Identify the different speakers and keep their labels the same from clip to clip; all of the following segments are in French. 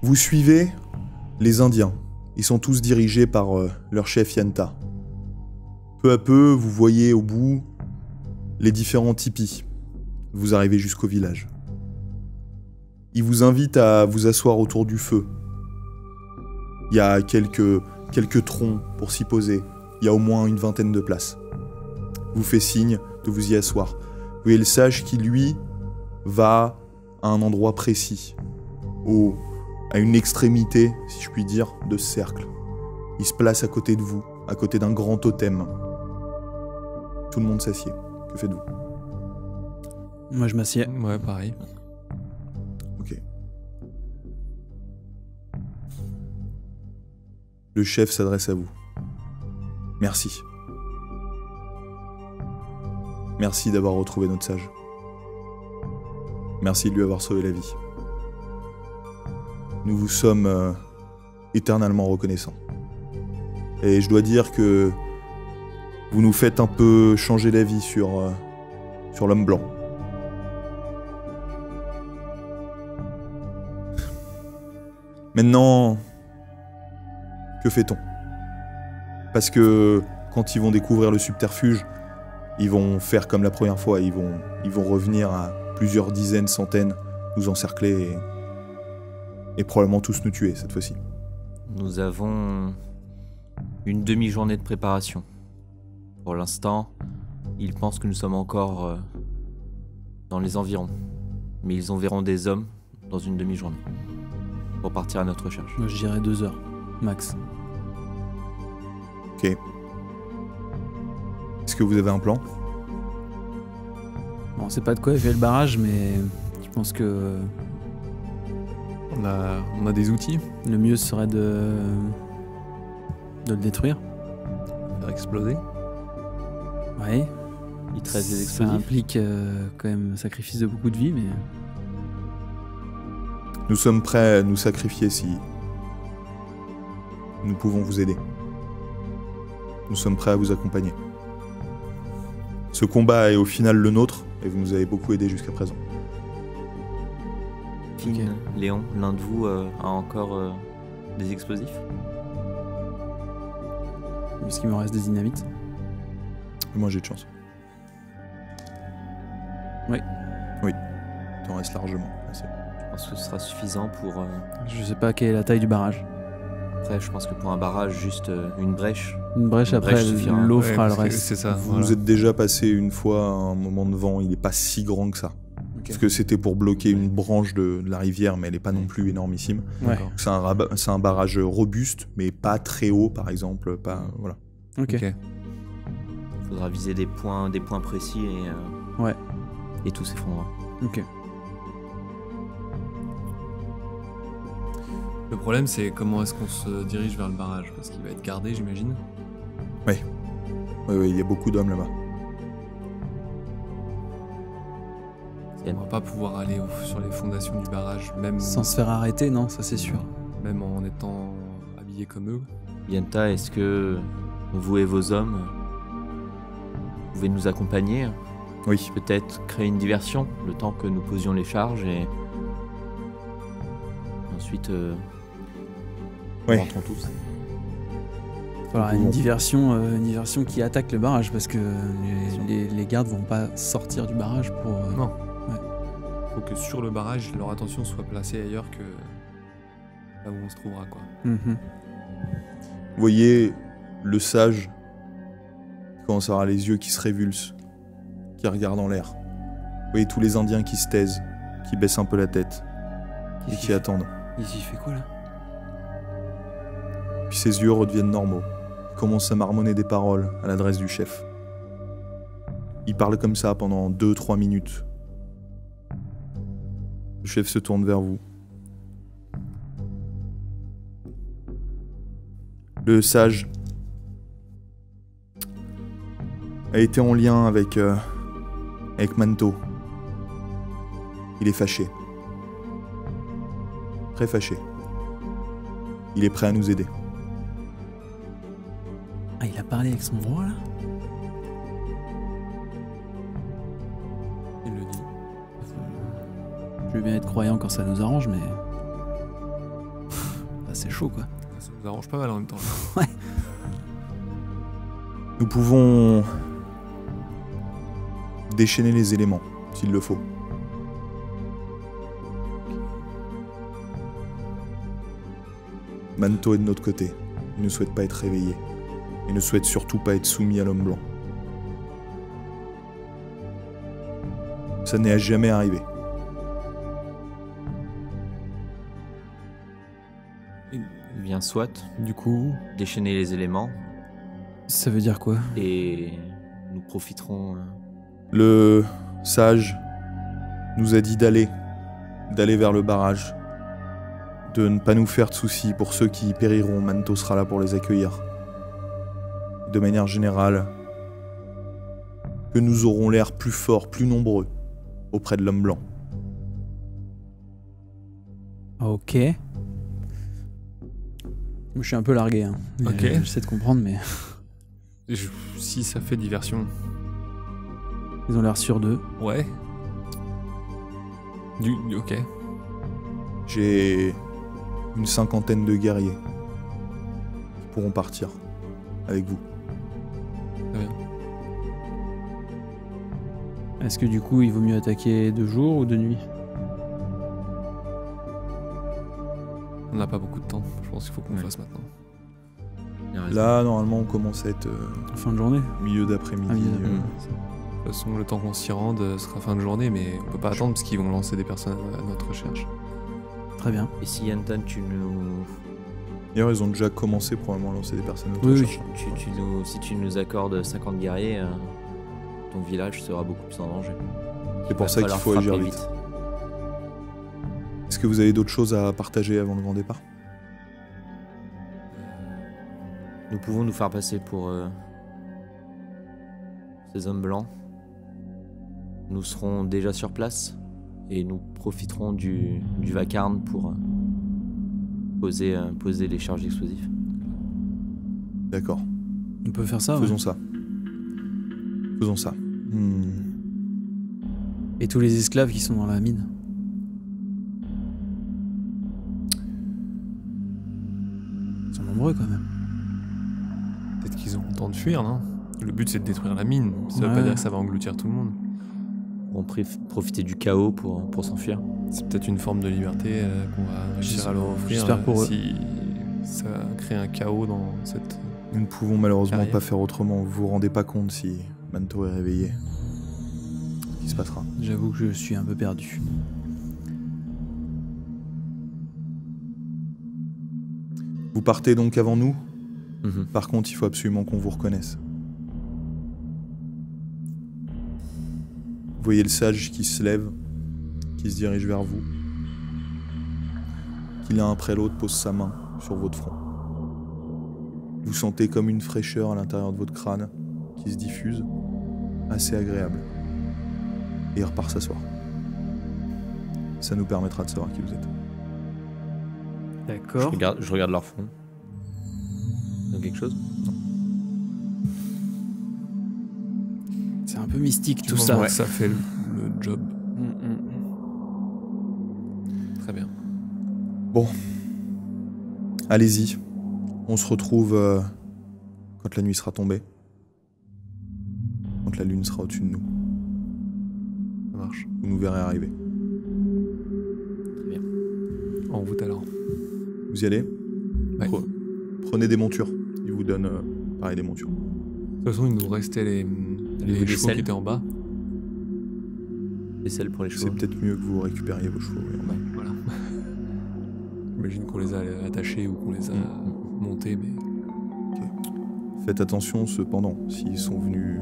Speaker 1: Vous suivez les Indiens. Ils sont tous dirigés par leur chef Yanta. Peu à peu, vous voyez au bout les différents tipis. Vous arrivez jusqu'au village. Ils vous invitent à vous asseoir autour du feu. Il y a quelques troncs pour s'y poser. Il y a au moins une vingtaine de places. Vous fait signe de vous y asseoir. Vous voyez le sage qui, lui, va à un endroit précis, à une extrémité, si je puis dire, de ce cercle. Il se place à côté de vous, à côté d'un grand totem. Tout le monde s'assied. Que faites-vous?
Speaker 2: Moi, je m'assieds.
Speaker 3: Ouais, pareil.
Speaker 1: Ok. Le chef s'adresse à vous. Merci. Merci d'avoir retrouvé notre sage. Merci de lui avoir sauvé la vie. Nous vous sommes éternellement reconnaissants. Et je dois dire que vous nous faites un peu changer d'avis sur l'homme blanc. Maintenant, que fait-on? Parce que quand ils vont découvrir le subterfuge, ils vont faire comme la première fois, ils vont revenir à plusieurs dizaines, centaines, nous encercler et probablement tous nous tuer cette fois-ci.
Speaker 4: Nous avons une demi-journée de préparation. Pour l'instant, ils pensent que nous sommes encore dans les environs. Mais ils enverront des hommes dans une demi-journée pour partir à notre recherche.
Speaker 2: Moi, je dirais 2 heures, max.
Speaker 1: Ok. Est-ce que vous avez un plan?
Speaker 2: Bon, on sait pas de quoi est fait le barrage, mais je pense que
Speaker 3: On a des outils.
Speaker 2: le mieux serait de le détruire.
Speaker 3: Faire exploser.
Speaker 2: Ouais.
Speaker 4: Il te reste des
Speaker 2: Ça
Speaker 4: explosifs.
Speaker 2: implique quand même un sacrifice de beaucoup de vies, mais
Speaker 1: Nous sommes prêts à nous sacrifier si nous pouvons vous aider. Nous sommes prêts à vous accompagner. Ce combat est au final le nôtre, et vous nous avez beaucoup aidés jusqu'à présent.
Speaker 4: Finn, Léon, l'un de vous a encore des explosifs?
Speaker 2: puisqu'il me reste des dynamites.
Speaker 1: Moi j'ai de chance.
Speaker 2: Oui.
Speaker 1: Oui, t'en restes largement. Assez.
Speaker 4: Je pense que ce sera suffisant pour...
Speaker 2: Je sais pas quelle est la taille du barrage.
Speaker 4: Après, je pense que pour un barrage, juste une brèche.
Speaker 2: Une brèche,
Speaker 4: Une
Speaker 2: après,
Speaker 4: brèche suffira.
Speaker 2: l'eau
Speaker 3: Ouais,
Speaker 2: fera le
Speaker 3: parce que
Speaker 2: reste.
Speaker 3: C'est ça.
Speaker 1: Vous
Speaker 3: voilà.
Speaker 1: vous êtes déjà passé une fois un moment de vent, il n'est pas si grand que ça.
Speaker 2: Ok.
Speaker 1: Parce que c'était pour bloquer une branche de la rivière, mais elle n'est pas non plus énormissime.
Speaker 2: Ouais.
Speaker 3: D'accord.
Speaker 1: C'est un barrage robuste, mais pas très haut, par exemple. Pas, voilà.
Speaker 2: Ok.
Speaker 3: Ok.
Speaker 4: Il faudra viser des points précis
Speaker 2: Ouais.
Speaker 4: et tout s'effondrera.
Speaker 2: Ok.
Speaker 3: Le problème, c'est comment est-ce qu'on se dirige vers le barrage? Parce qu'il va être gardé, j'imagine.
Speaker 1: Oui, il y a beaucoup d'hommes là-bas.
Speaker 3: On va pas pouvoir aller sur les fondations du barrage, même
Speaker 2: Sans se faire arrêter, non, ça c'est sûr.
Speaker 3: en étant habillés comme eux.
Speaker 4: Yenta, est-ce que vous et vos hommes pouvez nous accompagner?
Speaker 1: Oui,
Speaker 4: Peut-être créer une diversion, le temps que nous posions les charges et... Ensuite,
Speaker 1: Oui.
Speaker 4: nous rentrons tous.
Speaker 2: Voilà, une diversion qui attaque le barrage parce que les gardes vont pas sortir du barrage pour.
Speaker 3: Non. Faut que sur le barrage, leur attention soit placée ailleurs que là où on se trouvera, quoi.
Speaker 2: Mhm.
Speaker 1: vous voyez le sage qui commence à avoir les yeux qui se révulsent, qui regarde en l'air. Vous voyez tous les Indiens qui se taisent, qui baissent un peu la tête et qui attendent.
Speaker 2: Il fait quoi là?
Speaker 1: Puis ses yeux redeviennent normaux. Il commence à marmonner des paroles à l'adresse du chef. Il parle comme ça pendant 2-3 minutes. Le chef se tourne vers vous. Le sage a été en lien avec Manto. Il est fâché. Très fâché. Il est prêt à nous aider.
Speaker 2: Ah, il a parlé avec son roi là?
Speaker 3: Il le dit.
Speaker 2: Je veux bien être croyant quand ça nous arrange, mais. c'est chaud quoi.
Speaker 3: Ça nous arrange pas mal en même temps.
Speaker 1: Nous pouvons déchaîner les éléments, s'il le faut. Manto est de notre côté. Il ne souhaite pas être réveillé. Il ne souhaite surtout pas être soumis à l'homme blanc. Ça n'est jamais arrivé.
Speaker 4: Bien soit,
Speaker 3: Du coup,
Speaker 4: déchaîner les éléments
Speaker 2: Ça veut dire quoi?
Speaker 4: et nous profiterons.
Speaker 1: Le sage nous a dit d'aller vers le barrage, de ne pas nous faire de soucis pour ceux qui y périront. Manto sera là pour les accueillir. De manière générale, que nous aurons l'air plus forts, plus nombreux auprès de l'homme blanc.
Speaker 2: Ok. Je suis un peu largué, hein.
Speaker 3: Ok.
Speaker 2: J'essaie de comprendre, mais
Speaker 3: si ça fait diversion,
Speaker 2: ils ont l'air sûrs d'eux.
Speaker 3: ouais. Ok.
Speaker 1: J'ai une 50aine de guerriers qui pourront partir avec vous.
Speaker 2: Est-ce que du coup, il vaut mieux attaquer de jour ou de nuit?
Speaker 3: On n'a pas beaucoup de temps. Je pense qu'il faut qu'on le
Speaker 4: Ouais.
Speaker 3: fasse maintenant.
Speaker 4: Il a raison.
Speaker 1: Là, normalement, on commence à être
Speaker 2: En fin de journée?
Speaker 1: milieu d'après-midi.
Speaker 2: Ah, milieu d'après-midi.
Speaker 3: De toute façon, le temps qu'on s'y rende sera fin de journée, mais on peut pas attendre parce qu'ils vont lancer des personnes à notre recherche.
Speaker 2: Très bien.
Speaker 4: Et si Yantan, tu nous.
Speaker 1: D'ailleurs, ils ont déjà commencé probablement à lancer des personnes à notre
Speaker 2: Oui, oui.
Speaker 1: recherche.
Speaker 4: Si tu nous accordes 50 guerriers, ton village sera beaucoup plus en danger.
Speaker 1: C'est pour
Speaker 4: Va
Speaker 1: ça qu'il
Speaker 4: falloir
Speaker 1: faut agir
Speaker 4: frapper
Speaker 1: vite. Est-ce que vous avez d'autres choses à partager avant le grand départ?
Speaker 4: Nous pouvons nous faire passer pour ces hommes blancs. Nous serons déjà sur place et nous profiterons du vacarme pour poser les charges explosives.
Speaker 1: D'accord,
Speaker 2: On peut faire ça, ouais.
Speaker 1: faisons ça. Faisons ça.
Speaker 2: Et tous les esclaves qui sont dans la mine. Ils sont nombreux quand même.
Speaker 3: Peut-être qu'ils ont le temps de fuir, non? Le but c'est de détruire la mine. Ça veut
Speaker 2: Ouais.
Speaker 3: pas dire que ça va engloutir tout le monde.
Speaker 4: On profiter du chaos pour s'enfuir.
Speaker 3: C'est peut-être une forme de liberté qu'on va réussir à leur offrir.
Speaker 2: J'espère pour eux.
Speaker 3: Si ça crée un chaos dans cette.
Speaker 1: Nous ne pouvons malheureusement
Speaker 3: Carrière.
Speaker 1: pas faire autrement. Vous vous rendez pas compte si Manto est réveillé. Ce qui se passera.
Speaker 2: J'avoue que je suis un peu perdu.
Speaker 1: Vous partez donc avant nous.
Speaker 4: Mhm.
Speaker 1: Par contre, il faut absolument qu'on vous reconnaisse. Vous voyez le sage qui se lève, qui se dirige vers vous, qui l'un après l'autre pose sa main sur votre front. Vous sentez comme une fraîcheur à l'intérieur de votre crâne qui se diffuse, assez agréable. Et il repart s'asseoir. Ça nous permettra de savoir qui vous êtes.
Speaker 2: D'accord.
Speaker 4: Je regarde leur front. Ils ont quelque chose?
Speaker 2: C'est un peu mystique
Speaker 3: Du
Speaker 2: tout
Speaker 3: moment
Speaker 2: ça.
Speaker 3: que ça fait le job. Très bien.
Speaker 1: Bon, allez-y. On se retrouve quand la nuit sera tombée. Quand la lune sera au-dessus de nous.
Speaker 3: Ça marche.
Speaker 1: Vous nous verrez arriver.
Speaker 3: En route alors.
Speaker 1: Vous y allez?
Speaker 3: Ouais.
Speaker 1: Prenez des montures. Ils vous donnent pareil des montures.
Speaker 3: De toute façon, il nous restait les
Speaker 4: des
Speaker 3: chevaux
Speaker 4: selles.
Speaker 3: qui étaient en bas.
Speaker 4: Des selles pour les
Speaker 1: C'est
Speaker 4: chevaux.
Speaker 1: peut-être mieux que vous récupériez vos chevaux. oui, en bas.
Speaker 3: Voilà. J'imagine qu'on les a attachés ou qu'on les a montés, mais.
Speaker 1: Faites attention cependant s'ils sont venus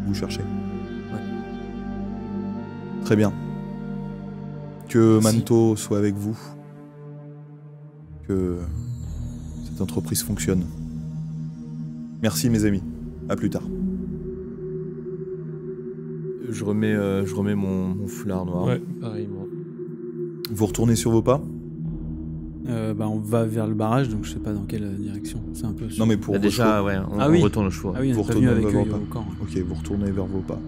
Speaker 1: vous chercher. Très bien. Que
Speaker 3: Merci.
Speaker 1: Manto soit avec vous. Que cette entreprise fonctionne. Merci mes amis. À plus tard.
Speaker 4: Je remets mon foulard noir.
Speaker 3: Ouais, pareil, moi.
Speaker 1: Vous retournez sur vos pas?
Speaker 2: On va vers le barrage, donc je sais pas dans quelle direction. C'est un peu.
Speaker 1: Non mais pour
Speaker 4: Bah
Speaker 1: vos
Speaker 4: déjà,
Speaker 1: chevaux.
Speaker 4: ouais, on,
Speaker 2: Ah oui.
Speaker 4: on retourne au chevaux.
Speaker 2: Ah oui, on
Speaker 1: Vous
Speaker 2: est pas venu
Speaker 1: retournez
Speaker 2: avec
Speaker 1: vers
Speaker 2: eux
Speaker 1: vos
Speaker 2: au camp.
Speaker 1: Ok, vous retournez vers vos pas.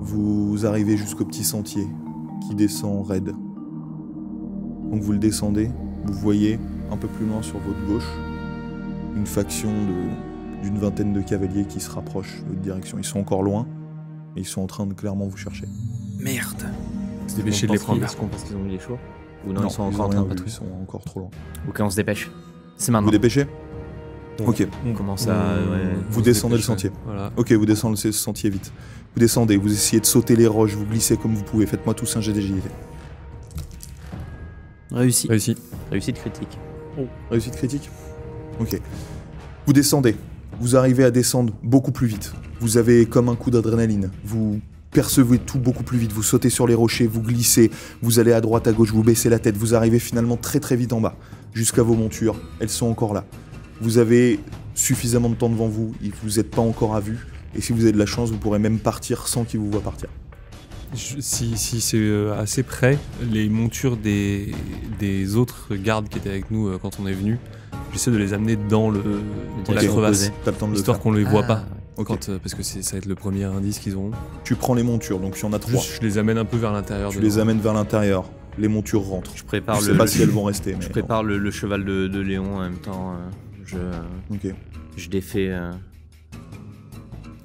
Speaker 1: Vous arrivez jusqu'au petit sentier qui descend raide. Donc vous le descendez, vous voyez un peu plus loin sur votre gauche une faction d'une vingtaine de cavaliers qui se rapprochent de votre direction. Ils sont encore loin, et ils sont en train de clairement vous chercher.
Speaker 2: Merde.
Speaker 3: Se dépêcher de les prendre.
Speaker 4: Est-ce qu'on pense qu'ils ont mis les chevaux? Ou non, ils sont encore en
Speaker 1: ont
Speaker 4: train
Speaker 1: rien
Speaker 4: de
Speaker 1: vu,
Speaker 4: patrouiller.
Speaker 1: ils sont encore trop loin.
Speaker 4: Ok, on se dépêche. C'est maintenant.
Speaker 1: Vous dépêchez? Ok.
Speaker 4: On commence à...
Speaker 1: Vous descendez le sentier.
Speaker 3: Voilà.
Speaker 1: Ok, vous descendez le sentier vite. Vous descendez, vous essayez de sauter les roches, vous glissez comme vous pouvez. Faites-moi tous un jet d'agilité.
Speaker 2: Réussi.
Speaker 3: Réussi.
Speaker 4: Réussite critique.
Speaker 1: Réussite critique? Ok. Vous descendez. Vous arrivez à descendre beaucoup plus vite. Vous avez comme un coup d'adrénaline. Vous percevez tout beaucoup plus vite. Vous sautez sur les rochers, vous glissez, vous allez à droite, à gauche, vous baissez la tête. Vous arrivez finalement très très vite en bas, jusqu'à vos montures. Elles sont encore là. Vous avez suffisamment de temps devant vous. Vous n'êtes pas encore à vue. Et si vous avez de la chance, vous pourrez même partir sans qu'ils vous voient partir.
Speaker 3: Si c'est assez près, les montures des autres gardes qui étaient avec nous quand on est venu, j'essaie de les amener dans la
Speaker 1: Ok.
Speaker 3: crevasse,
Speaker 1: T'as le temps de le
Speaker 3: histoire
Speaker 1: faire.
Speaker 3: qu'on ne les voit pas.
Speaker 1: Ok.
Speaker 3: Parce que ça va être le premier indice qu'ils auront.
Speaker 1: Tu prends les montures, donc il y en a 3.
Speaker 3: Juste, je les amène un peu vers l'intérieur.
Speaker 1: Tu les amènes vers l'intérieur. Les montures rentrent.
Speaker 4: Je prépare
Speaker 1: Je sais pas si elles vont rester.
Speaker 4: Je
Speaker 1: Mais
Speaker 4: prépare le cheval de Léon en même temps.
Speaker 1: Ok.
Speaker 4: Je défais...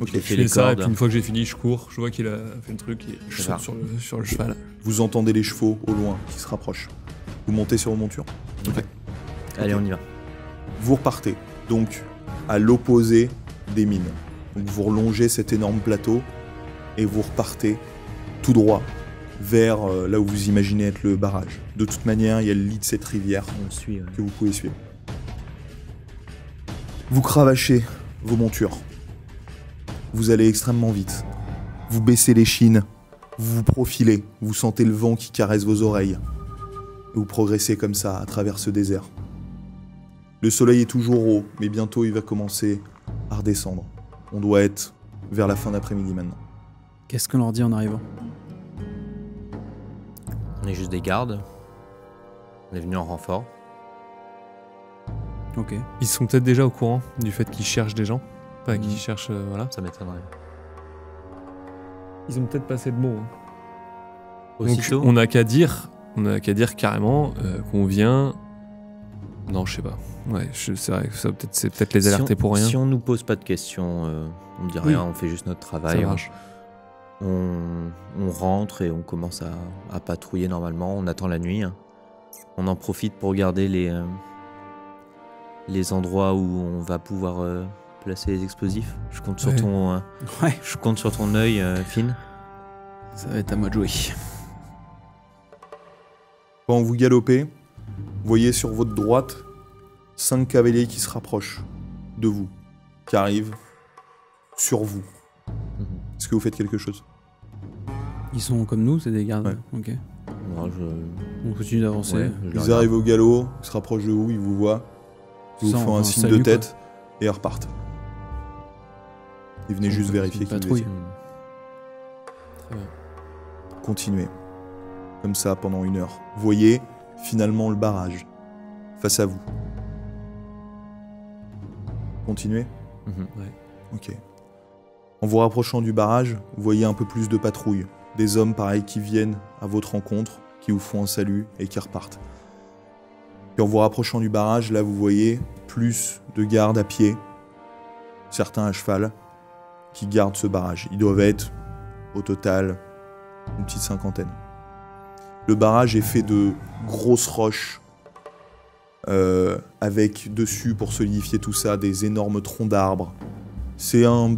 Speaker 1: Ok.
Speaker 4: je défais
Speaker 3: Je fais
Speaker 4: les
Speaker 3: ça, et
Speaker 4: cordes.
Speaker 3: puis une fois que j'ai fini, je cours, je vois qu'il a fait le truc et je
Speaker 4: Ça
Speaker 3: saute sur le cheval.
Speaker 1: Vous entendez les chevaux au loin qui se rapprochent. Vous montez sur vos montures.
Speaker 4: Allez, on y va.
Speaker 1: Vous repartez, donc, à l'opposé des mines. Donc vous relongez cet énorme plateau et vous repartez tout droit vers là où vous imaginez être le barrage. De toute manière, il y a le lit de cette rivière
Speaker 4: On le suit.
Speaker 1: que vous pouvez suivre. Vous cravachez vos montures. Vous allez extrêmement vite. Vous baissez les chines, vous vous profilez, vous sentez le vent qui caresse vos oreilles. Et vous progressez comme ça à travers ce désert. Le soleil est toujours haut, mais bientôt il va commencer à redescendre. On doit être vers la fin d'après-midi maintenant.
Speaker 2: Qu'est-ce qu'on leur dit en arrivant?
Speaker 4: On est juste des gardes. On est venu en renfort.
Speaker 2: Ok.
Speaker 3: Ils sont peut-être déjà au courant du fait qu'ils cherchent des gens. Enfin, qu'ils cherchent. Voilà.
Speaker 4: Ça m'étonnerait.
Speaker 3: Ils ont peut-être passé le mot. hein. Donc,
Speaker 4: Aussitôt,
Speaker 3: on n'a qu'à dire carrément qu'on vient. Non, je sais pas. Ouais, c'est vrai que c'est peut-être les alerter pour rien.
Speaker 4: Si on nous pose pas de questions, on ne dit rien, on fait juste notre
Speaker 3: Ça
Speaker 4: travail.
Speaker 3: marche.
Speaker 4: On rentre et on commence à patrouiller normalement. On attend la nuit. On en profite pour regarder les endroits où on va pouvoir placer les explosifs. Je compte sur
Speaker 3: Ouais.
Speaker 2: Ouais.
Speaker 4: ton œil, Finn.
Speaker 2: Ça va être à moi de jouer.
Speaker 1: Quand vous galopez, vous voyez sur votre droite 5 cavaliers qui se rapprochent de vous, qui arrivent sur vous. Est-ce que vous faites quelque chose?
Speaker 2: Ils sont comme nous, c'est des gardes.
Speaker 1: Ouais.
Speaker 2: Ok.
Speaker 4: Moi,
Speaker 2: On continue d'avancer.
Speaker 4: ouais, je le
Speaker 1: Ils
Speaker 4: regarde.
Speaker 1: arrivent au galop, ils se rapprochent de vous, ils vous voient, ils vous
Speaker 2: Sans-
Speaker 1: font un
Speaker 2: enfin,
Speaker 1: signe
Speaker 2: salut,
Speaker 1: de
Speaker 2: quoi.
Speaker 1: tête et ils repartent. Ils venaient juste vérifier
Speaker 2: c'est une
Speaker 1: qu'ils vous
Speaker 2: patrouille.
Speaker 1: étiez. Continuez. Comme ça pendant 1 heure. Vous voyez finalement le barrage face à vous. Continuez.
Speaker 4: Mhm.
Speaker 1: Ok. En vous rapprochant du barrage, vous voyez un peu plus de patrouilles. Des hommes pareils qui viennent à votre rencontre, qui vous font un salut et qui repartent. Puis en vous rapprochant du barrage, là vous voyez plus de gardes à pied, certains à cheval, qui gardent ce barrage. Ils doivent être, au total, une petite 50aine. Le barrage est fait de grosses roches, avec dessus, pour solidifier tout ça, des énormes troncs d'arbres. C'est un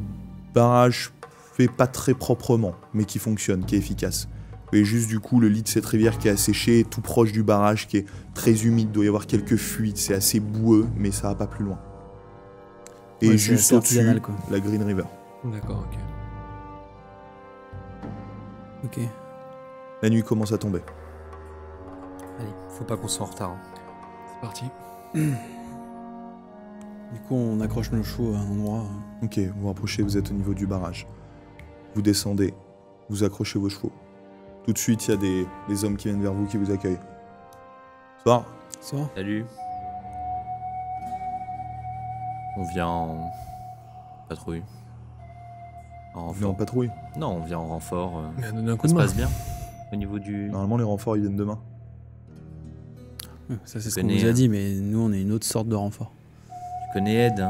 Speaker 1: barrage fait pas très proprement, mais qui fonctionne, qui est efficace. Et juste du coup, le lit de cette rivière qui est asséché, tout proche du barrage, qui est très humide, il doit y avoir quelques fuites, c'est assez boueux, mais ça va pas plus loin. Et
Speaker 2: Ouais, c'est
Speaker 1: juste
Speaker 2: assez
Speaker 1: au-dessus,
Speaker 2: artisanal, quoi.
Speaker 1: la Green River.
Speaker 3: D'accord, ok.
Speaker 2: Ok.
Speaker 1: La nuit commence à tomber.
Speaker 4: Allez, faut pas qu'on soit en retard.
Speaker 3: C'est parti.
Speaker 2: Du coup, on accroche nos chevaux à un endroit.
Speaker 1: Ok, vous vous rapprochez, vous êtes au niveau du barrage. Vous descendez, vous accrochez vos chevaux. Tout de suite, il y a des hommes qui viennent vers vous, qui vous accueillent. Soir.
Speaker 2: Ça va?
Speaker 4: Salut. On vient en patrouille. En
Speaker 1: Vous venez en
Speaker 4: renfort.
Speaker 1: patrouille.
Speaker 4: Non, on vient en renfort.
Speaker 3: Mais donne un coup
Speaker 4: Ça
Speaker 3: de
Speaker 4: se
Speaker 3: main.
Speaker 4: passe bien au niveau du...
Speaker 1: Normalement, les renforts, ils viennent demain.
Speaker 2: Ça, c'est ce qu'on
Speaker 4: connais,
Speaker 2: nous a dit, mais nous, on est une autre sorte de renfort.
Speaker 4: Tu connais Ed.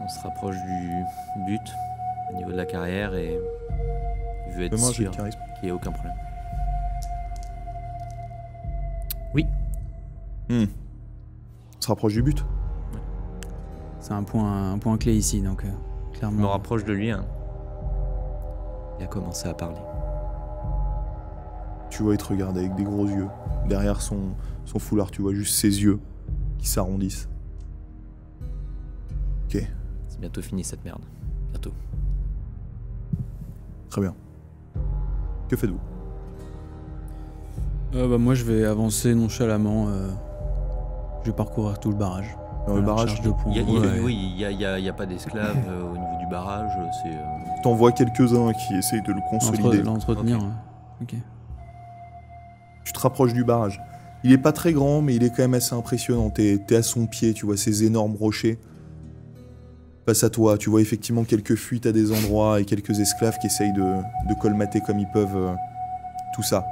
Speaker 4: On se rapproche du but au niveau de la carrière et il veut être
Speaker 1: Fais-moi un jet
Speaker 4: sûr
Speaker 1: de charisme.
Speaker 4: qu'il n'y ait aucun problème.
Speaker 1: On se rapproche du but.
Speaker 2: C'est un point clé ici, donc
Speaker 4: Je
Speaker 2: clairement.
Speaker 4: me rapproche de lui. Hein. Il a commencé à parler.
Speaker 1: Tu vois, il te regarde avec des gros yeux. Derrière son foulard, tu vois juste ses yeux qui s'arrondissent. Ok,
Speaker 4: C'est bientôt fini cette merde. Bientôt.
Speaker 1: très bien. Que faites-vous?
Speaker 2: Moi, je vais avancer nonchalamment. Je vais parcourir tout le barrage.
Speaker 1: Dans le
Speaker 2: À la
Speaker 1: barrage,
Speaker 2: recherche de points.
Speaker 4: Oui, il y a pas d'esclaves au niveau du barrage. C'est
Speaker 1: t'en vois quelques-uns qui essayent de le consolider.
Speaker 2: L'entretenir.
Speaker 4: Ok.
Speaker 2: Ok.
Speaker 1: Tu te rapproches du barrage. Il est pas très grand, mais il est quand même assez impressionnant. T'es à son pied, tu vois ces énormes rochers. Face à toi, tu vois effectivement quelques fuites à des endroits et quelques esclaves qui essayent de colmater comme ils peuvent tout ça.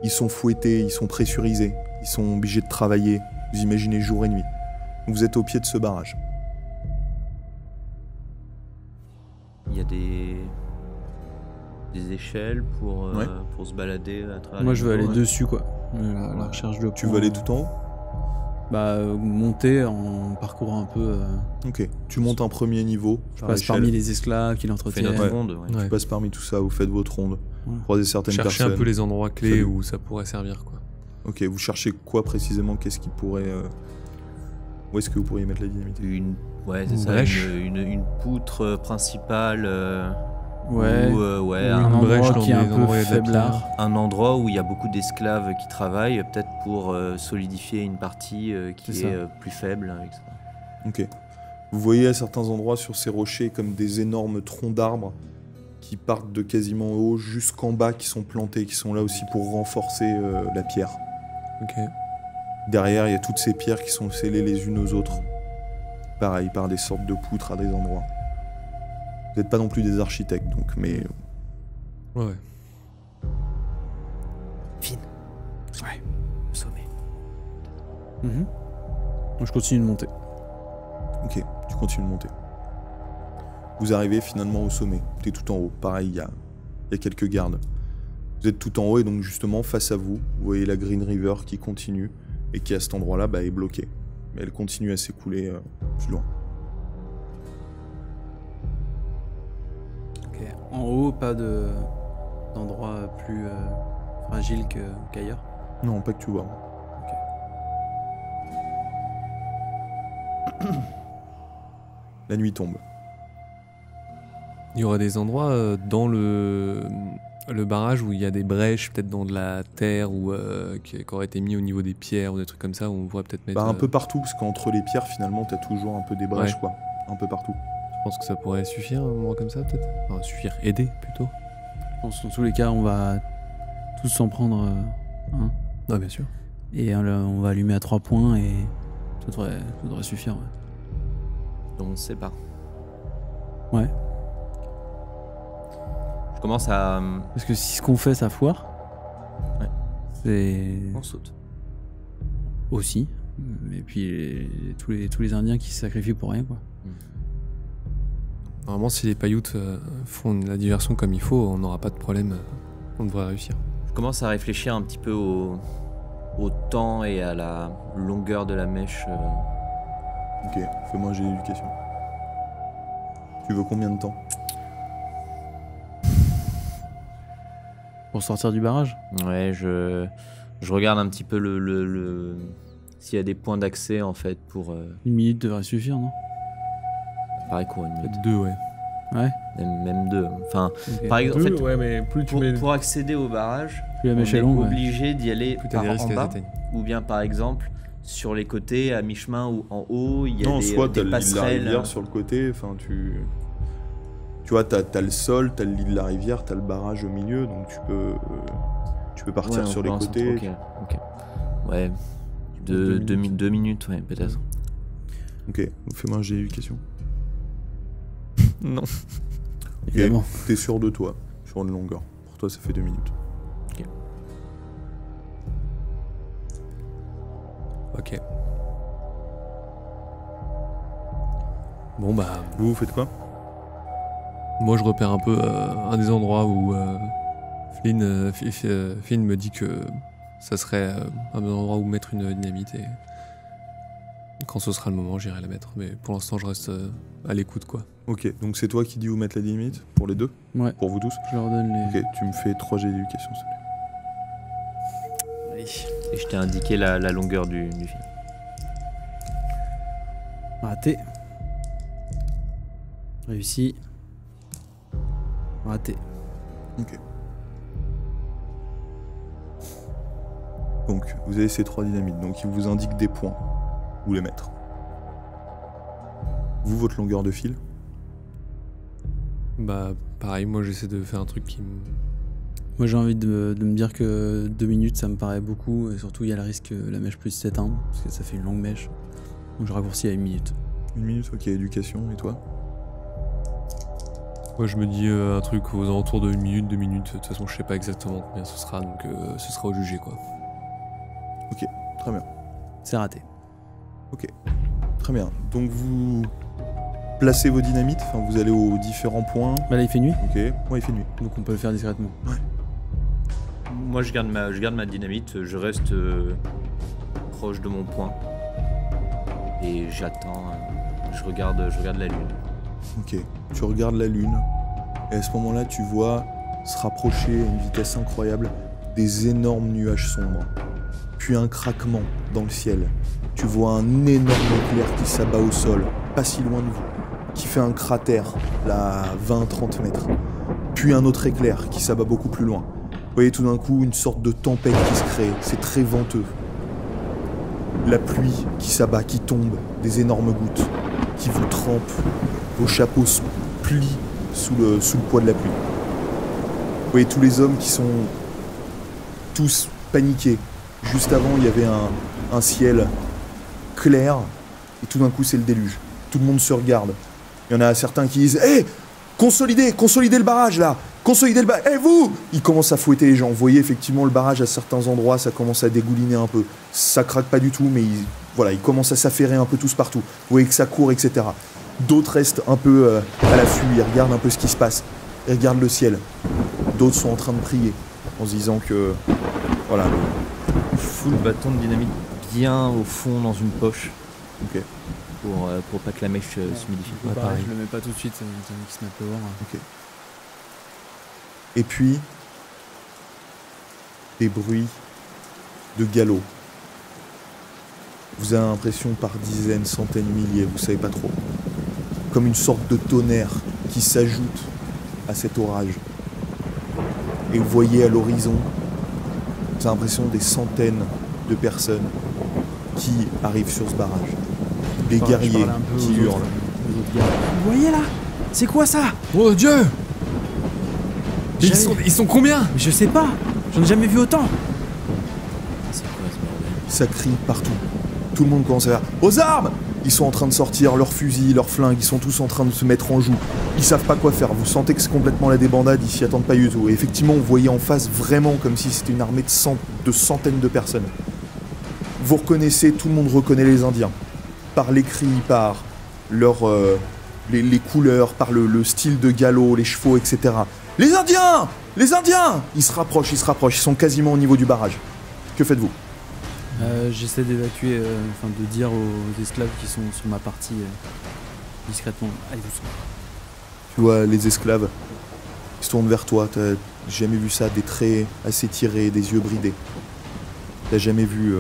Speaker 1: Ils sont fouettés, ils sont pressurisés, ils sont obligés de travailler. Vous imaginez jour et nuit. Vous êtes au pied de ce barrage.
Speaker 4: il y a des échelles pour
Speaker 1: Ouais.
Speaker 4: se balader à travers.
Speaker 2: Moi,
Speaker 4: les
Speaker 2: je veux aller
Speaker 4: niveaux, ouais.
Speaker 2: dessus, quoi. La recherche de points.
Speaker 1: Tu veux aller tout en haut?
Speaker 2: Monter en parcourant un peu.
Speaker 1: Ok. Tu montes un premier niveau.
Speaker 2: Je
Speaker 1: par
Speaker 2: passe
Speaker 1: échelle.
Speaker 2: parmi les esclaves qui
Speaker 4: On fait
Speaker 2: l'entretiennent.
Speaker 4: notre
Speaker 1: Ouais.
Speaker 4: ronde. Ouais.
Speaker 3: Ouais.
Speaker 1: Tu passes parmi tout ça, vous faites votre ronde.
Speaker 2: Ouais.
Speaker 1: Croisez certaines
Speaker 3: Chercher
Speaker 1: personnes.
Speaker 3: un peu les endroits clés
Speaker 1: Salut.
Speaker 3: où ça pourrait servir, quoi.
Speaker 1: Ok, vous cherchez quoi précisément? Qu'est-ce qui pourrait... Où est-ce que vous pourriez mettre la dynamite?
Speaker 4: Ouais, c'est
Speaker 3: Une
Speaker 4: ça.
Speaker 3: brèche.
Speaker 4: Une poutre principale.
Speaker 2: Ouais.
Speaker 4: Ou
Speaker 2: Ou
Speaker 4: ouais,
Speaker 2: un
Speaker 3: une
Speaker 2: endroit
Speaker 3: brèche dans
Speaker 2: qui est un
Speaker 3: des
Speaker 2: peu
Speaker 3: endroits où il y a de la
Speaker 2: faiblard.
Speaker 4: un endroit où il y a beaucoup d'esclaves qui travaillent, peut-être pour solidifier une partie qui
Speaker 2: C'est
Speaker 4: est
Speaker 2: ça.
Speaker 4: plus faible. Etc.
Speaker 1: Ok. Vous voyez à certains endroits sur ces rochers comme des énormes troncs d'arbres qui partent de quasiment haut jusqu'en bas, qui sont plantés, qui sont là aussi pour renforcer la pierre.
Speaker 3: Ok.
Speaker 1: Derrière, il y a toutes ces pierres qui sont scellées les unes aux autres. Pareil, par des sortes de poutres à des endroits. Vous n'êtes pas non plus des architectes, donc, mais
Speaker 3: Ouais.
Speaker 2: Ouais.
Speaker 4: Le sommet.
Speaker 2: Mhm. Donc, je continue de monter.
Speaker 1: ok, tu continues de monter. Vous arrivez finalement au sommet. T'es tout en haut. Pareil, il y a quelques gardes. Vous êtes tout en haut et donc justement face à vous, vous voyez la Green River qui continue et qui à cet endroit-là est bloquée. Mais elle continue à s'écouler plus loin.
Speaker 2: Ok. En haut, pas d'endroit plus fragile qu'ailleurs.
Speaker 1: Non, pas que tu vois. La nuit tombe.
Speaker 3: Il y aura des endroits dans le barrage où il y a des brèches, peut-être dans de la terre ou qui auraient été mis au niveau des pierres ou des trucs comme ça, où on pourrait peut-être mettre.
Speaker 1: Un peu partout, parce qu'entre les pierres, finalement, t'as toujours un peu des brèches,
Speaker 3: Ouais.
Speaker 1: quoi. Un peu partout.
Speaker 3: Je pense que ça pourrait suffire, un endroit comme ça, peut-être. Enfin, suffire, aider plutôt.
Speaker 2: Je pense que dans tous les cas, on va tous s'en prendre un.
Speaker 3: Ouais, bien sûr.
Speaker 2: Et on va allumer à 3 points et ça devrait suffire. Ouais.
Speaker 4: Donc on ne sait pas.
Speaker 2: Ouais.
Speaker 4: Je commence à.
Speaker 2: Parce que si ce qu'on fait, ça foire,
Speaker 4: Ouais.
Speaker 2: c'est
Speaker 4: On saute.
Speaker 2: aussi. Et puis tous les Indiens qui se sacrifient pour rien, quoi.
Speaker 3: Normalement, si les Paiutes font de la diversion comme il faut, on n'aura pas de problème. On devrait réussir.
Speaker 4: Je commence à réfléchir un petit peu au temps et à la longueur de la mèche.
Speaker 1: Ok, fais-moi un jet d'éducation. Tu veux combien de temps?
Speaker 2: Pour sortir du barrage.
Speaker 4: Ouais, je regarde un petit peu s'il y a des points d'accès en fait pour.
Speaker 2: 1 minute devrait suffire, non?
Speaker 4: Pareil quoi, une minute.
Speaker 3: Peut-être 2, ouais.
Speaker 2: Ouais.
Speaker 4: Même deux. Enfin,
Speaker 2: Ok.
Speaker 4: par exemple, en fait,
Speaker 3: ouais, mais plus
Speaker 4: pour accéder au barrage,
Speaker 2: Plus la
Speaker 4: on
Speaker 2: mèche
Speaker 4: est
Speaker 2: est longue, ouais.
Speaker 4: obligé d'y aller
Speaker 3: plus t'as
Speaker 4: par
Speaker 3: des risques
Speaker 4: en
Speaker 3: qu'elles
Speaker 4: bas,
Speaker 3: atteignent.
Speaker 4: ou bien par exemple sur les côtés, à mi-chemin ou en haut, il y a
Speaker 1: Non, soit
Speaker 4: des
Speaker 1: t'as le lit de la
Speaker 4: passerelles.
Speaker 1: rivière sur le côté, enfin tu vois, t'as le sol, t'as le lit de la rivière, t'as le barrage au milieu, donc tu peux partir
Speaker 4: Ouais,
Speaker 1: sur
Speaker 4: on
Speaker 1: les
Speaker 4: peut en
Speaker 1: côtés.
Speaker 4: centre, ok. Ouais, deux minutes, ouais, peut-être.
Speaker 1: Ok, fais-moi un jet d'éducation.
Speaker 3: Non.
Speaker 2: Évidemment.
Speaker 1: T'es sûr de toi, sur une longueur. Pour toi, ça fait 2 minutes.
Speaker 3: Ok. Bon bah,
Speaker 1: Vous faites quoi?
Speaker 3: moi je repère un peu un des endroits où Flynn me dit que ça serait un bon endroit où mettre une dynamite et quand ce sera le moment j'irai la mettre. Mais pour l'instant je reste à l'écoute quoi.
Speaker 1: Ok, donc c'est toi qui dis où mettre la dynamite? Pour les deux?
Speaker 2: Ouais,
Speaker 1: Pour vous tous?
Speaker 2: je leur donne les.
Speaker 1: Ok, tu me fais 3 jets d'éducation, s'il te plaît.
Speaker 2: Allez.
Speaker 4: Et je t'ai indiqué la longueur du fil.
Speaker 2: Raté. Réussi. Raté.
Speaker 1: Ok. Donc, vous avez ces 3 dynamites, donc ils vous indiquent des points où les mettre. Vous, votre longueur de fil?
Speaker 3: Bah pareil, moi j'essaie de faire un truc qui me...
Speaker 2: Moi j'ai envie de me dire que 2 minutes ça me paraît beaucoup et surtout il y a le risque que la mèche puisse s'éteindre parce que ça fait une longue mèche. Donc je raccourcis à 1 minute.
Speaker 1: 1 minute, ok, éducation, et toi?
Speaker 3: Moi je me dis un truc aux alentours de 1 minute, 2 minutes, de toute façon je sais pas exactement combien ce sera, donc ce sera au jugé quoi.
Speaker 1: Très bien.
Speaker 2: C'est raté.
Speaker 1: Très bien. Donc vous placez vos dynamites, enfin vous allez aux différents points.
Speaker 2: Bah là il fait nuit,
Speaker 1: Ok, ouais, il fait nuit.
Speaker 2: donc on peut le faire discrètement.
Speaker 4: Moi, je garde ma dynamite, je reste proche de mon point. Et j'attends, je regarde la lune.
Speaker 1: Ok, tu regardes la lune, et à ce moment-là, tu vois se rapprocher à une vitesse incroyable des énormes nuages sombres. Puis un craquement dans le ciel. Tu vois un énorme éclair qui s'abat au sol, pas si loin de vous, qui fait un cratère, là, à 20-30 mètres. Puis un autre éclair qui s'abat beaucoup plus loin. Vous voyez tout d'un coup une sorte de tempête qui se crée, c'est très venteux. La pluie qui s'abat, qui tombe, des énormes gouttes, qui vous trempent. Vos chapeaux se plient sous le poids de la pluie. Vous voyez tous les hommes qui sont tous paniqués. Juste avant, il y avait un ciel clair, et tout d'un coup, c'est le déluge. Tout le monde se regarde. Il y en a certains qui disent « Hé, consolidez le barrage, là! Consolidez le barrage! Hé, vous !» Ils commencent à fouetter les gens. Vous voyez, effectivement, le barrage, à certains endroits, ça commence à dégouliner un peu. Ça craque pas du tout, mais ils commencent à s'affairer un peu tous partout. Vous voyez que ça court, etc. D'autres restent un peu à l'affût, ils regardent un peu ce qui se passe. Ils regardent le ciel. D'autres sont en train de prier, en se disant que... Voilà.
Speaker 4: Je fous le bâton de dynamite bien au fond dans une poche.
Speaker 1: Ok.
Speaker 4: Pour pas que la mèche se modifie.
Speaker 2: Ouais,
Speaker 3: pareil.
Speaker 2: je le mets pas tout de suite, ça qui se met un peu voir.
Speaker 1: Ok. Et puis, des bruits de galop. Vous avez l'impression par dizaines, centaines, milliers, vous savez pas trop. Comme une sorte de tonnerre qui s'ajoute à cet orage. Et vous voyez à l'horizon, vous avez l'impression des centaines de personnes qui arrivent sur ce barrage. Des guerriers qui hurlent.
Speaker 2: Vous voyez là? C'est quoi ça?
Speaker 3: Oh Dieu!
Speaker 2: J'avais-
Speaker 3: Ils sont combien?
Speaker 2: Je sais pas, j'en ai jamais vu autant.
Speaker 4: C'est quoi ce bordel?
Speaker 1: Ça crie partout. Tout le monde commence à faire « Aux armes !» Ils sont en train de sortir leurs fusils, leurs flingues, ils sont tous en train de se mettre en joue. Ils savent pas quoi faire, vous sentez que c'est complètement la débandade, ils s'y attendent pas du tout. Et effectivement, vous voyez en face vraiment comme si c'était une armée de centaines de personnes. Vous reconnaissez, tout le monde reconnaît les Indiens. Par les cris, par leur, les couleurs, par le style de galop, les chevaux, etc. Les Indiens! Les Indiens! Ils se rapprochent, ils sont quasiment au niveau du barrage. Que faites-vous?
Speaker 2: J'essaie d'évacuer, de dire aux esclaves qui sont sur ma partie discrètement. Allez doucement.
Speaker 1: Tu vois les esclaves qui se tournent vers toi, t'as jamais vu ça, des traits assez tirés, des yeux bridés. T'as jamais vu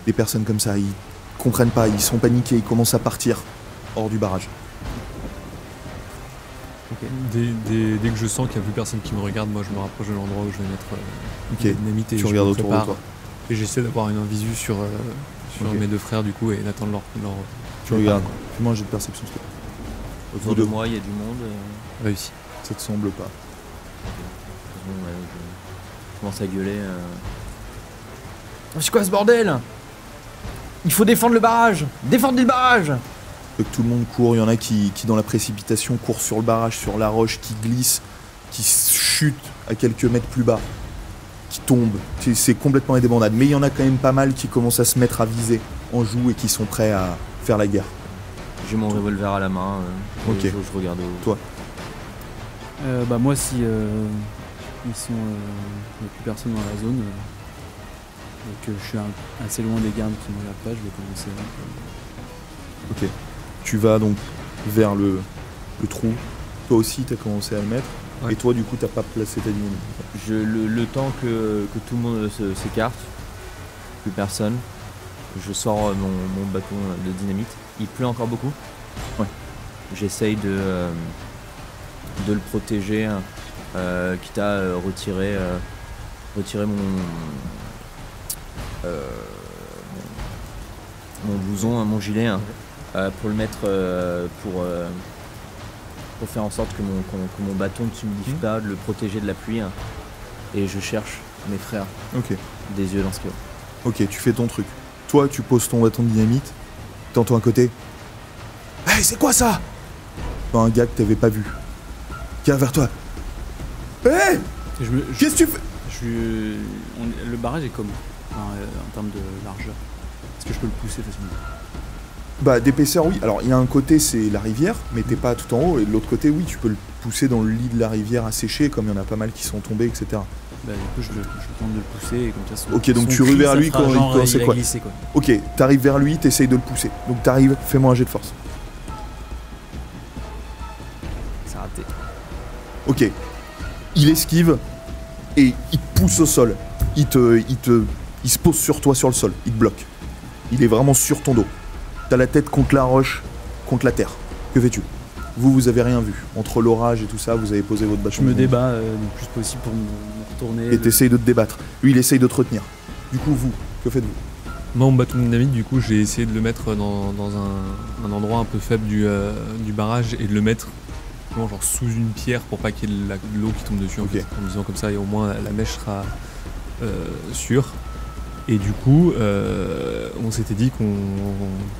Speaker 1: des personnes comme ça, ils comprennent pas, ils sont paniqués, ils commencent à partir hors du barrage.
Speaker 3: Dès que je sens qu'il n'y a plus personne qui me regarde, moi je me rapproche de l'endroit où je vais mettre la
Speaker 1: Ok,
Speaker 3: dynamite et
Speaker 1: tu
Speaker 3: je
Speaker 1: regardes
Speaker 3: me
Speaker 1: autour de
Speaker 3: prépare.
Speaker 1: toi.
Speaker 3: Et j'essaie d'avoir un visu sur
Speaker 1: Ok.
Speaker 3: mes deux frères du coup et d'attendre leur
Speaker 1: Tu regardes, fais-moi un jet de perception s'il te plaît.
Speaker 4: Autour de moi, il y a du monde.
Speaker 3: réussi.
Speaker 1: Ça te semble pas.
Speaker 4: Je commence à gueuler. C'est quoi ce bordel? Il faut défendre le barrage! Défendez le barrage!
Speaker 1: Que tout le monde court, il y en a qui dans la précipitation courent sur le barrage, sur la roche, qui glissent, qui chutent à quelques mètres plus bas, qui tombent. C'est complètement la débandade. Mais il y en a quand même pas mal qui commencent à se mettre à viser en joue et qui sont prêts à faire la guerre.
Speaker 4: J'ai mon revolver à la main.
Speaker 1: Ok.
Speaker 4: Je regarde
Speaker 1: Toi.
Speaker 2: Bah moi si ils sont il n'y a plus personne dans la zone et que je suis assez loin des gardes qui me regardent pas, je vais commencer
Speaker 1: Ok. Tu vas donc vers le trou. Toi aussi, t'as commencé à le mettre.
Speaker 3: Ouais.
Speaker 1: Et toi, du coup, t'as pas placé ta dynamite.
Speaker 4: le temps que tout le monde s'écarte, plus personne, je sors mon bâton de dynamite. Il pleut encore beaucoup.
Speaker 1: Ouais.
Speaker 4: J'essaye de le protéger, quitte à retirer mon blouson, mon gilet, pour le mettre pour faire en sorte que mon bâton ne s'humidifie pas, de le protéger de la pluie. Et je cherche mes frères
Speaker 1: Ok.
Speaker 4: des yeux dans ce qu'il y a.
Speaker 1: Ok, tu fais ton truc. Toi, tu poses ton bâton de dynamite. T'entends à côté. Hey, c'est quoi ça? Un gars que t'avais pas vu. Qui vient vers toi. Hey, qu'est-ce que tu fais?
Speaker 2: le barrage est comment en termes de largeur? Est-ce que je peux le pousser facilement?
Speaker 1: Bah, d'épaisseur, oui. Alors, il y a un côté, c'est la rivière, mais t'es pas tout en haut. Et de l'autre côté, oui, tu peux le pousser dans le lit de la rivière asséché, comme il y en a pas mal qui sont tombés, etc.
Speaker 2: Bah du coup je tente de le pousser et comme ça
Speaker 1: Ok, donc
Speaker 2: son
Speaker 1: tu
Speaker 2: cri,
Speaker 1: rues vers
Speaker 2: ça
Speaker 1: lui
Speaker 2: fera
Speaker 1: quand
Speaker 2: genre,
Speaker 1: c'est
Speaker 2: il a
Speaker 1: quoi?
Speaker 2: glissé, quoi.
Speaker 1: Ok, t'arrives vers lui, t'essayes de le pousser. Donc t'arrives, fais-moi un jet de force.
Speaker 4: C'est raté.
Speaker 1: Ok. Il esquive et il te pousse au sol. Il se pose sur toi sur le sol. Il te bloque. Il est vraiment sur ton dos. T'as la tête contre la roche, contre la terre. Que fais-tu? Vous avez rien vu. Entre l'orage et tout ça, vous avez posé votre bâton.
Speaker 2: Je me débat le plus possible pour me retourner.
Speaker 1: Et t'essayes de te débattre. Lui, il essaye de te retenir. Du coup, vous, que faites-vous?
Speaker 3: Moi, mon bâton de dynamite, du coup, j'ai essayé de le mettre dans un endroit un peu faible du barrage et de le mettre genre sous une pierre pour pas qu'il y ait de l'eau qui tombe dessus.
Speaker 1: Ok.
Speaker 3: En fait. En me disant comme ça, et au moins la mèche sera sûre. Et du coup, on s'était dit qu'on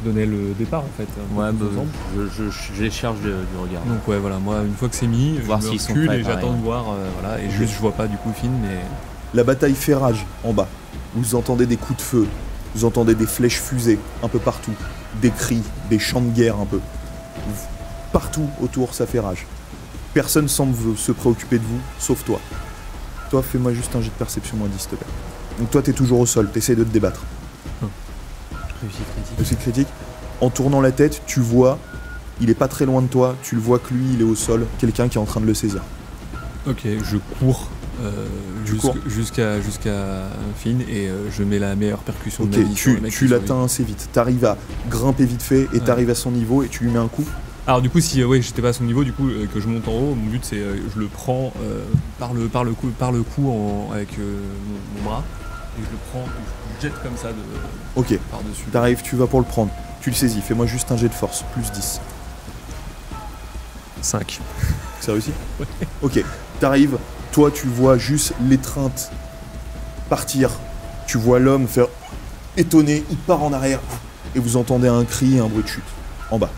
Speaker 3: donnait le départ en fait.
Speaker 4: Ouais,
Speaker 3: tous ensemble.
Speaker 4: je les charge du regard.
Speaker 3: Donc ouais, voilà, moi, une fois que c'est mis,
Speaker 4: Voir
Speaker 3: je me
Speaker 4: s'ils sont
Speaker 3: recule
Speaker 4: prêts,
Speaker 3: et j'attends
Speaker 4: pareil.
Speaker 3: de voir, voilà, et juste je vois pas du coup Finn, mais
Speaker 1: La bataille fait rage en bas. Vous entendez des coups de feu. Vous entendez des flèches fusées un peu partout. Des cris, des chants de guerre un peu. Partout autour, ça fait rage. Personne semble se préoccuper de vous, sauf toi. Toi, fais-moi juste un jet de perception moins 10, s'il te plaît. Donc toi, t'es toujours au sol, t'essaies de te débattre.
Speaker 2: Réussite critique.
Speaker 1: C'est critique. En tournant la tête, tu vois, il est pas très loin de toi, tu le vois que lui, il est au sol, quelqu'un qui est en train de le saisir.
Speaker 3: ok, je cours
Speaker 1: cours
Speaker 3: jusqu'à Finn et je mets la meilleure percussion
Speaker 1: Ok,
Speaker 3: de ma vie sur le mec
Speaker 1: tu
Speaker 3: qui survit.
Speaker 1: l'atteins assez vite. T'arrives à grimper vite fait et
Speaker 3: Ouais.
Speaker 1: t'arrives à son niveau et tu lui mets un coup.
Speaker 3: Alors du coup, si j'étais pas à son niveau, du coup que je monte en haut, mon but c'est je le prends par le cou avec mon bras et je le prends, et je le jette comme ça
Speaker 1: Ok,
Speaker 3: par dessus.
Speaker 1: t'arrives, tu vas pour le prendre. Tu le saisis, fais-moi juste un jet de force, plus 10.
Speaker 3: 5.
Speaker 1: C'est réussi? Ok, t'arrives, toi tu vois juste l'étreinte partir. Tu vois l'homme faire étonné, il part en arrière. Et vous entendez un cri et un bruit de chute. En bas.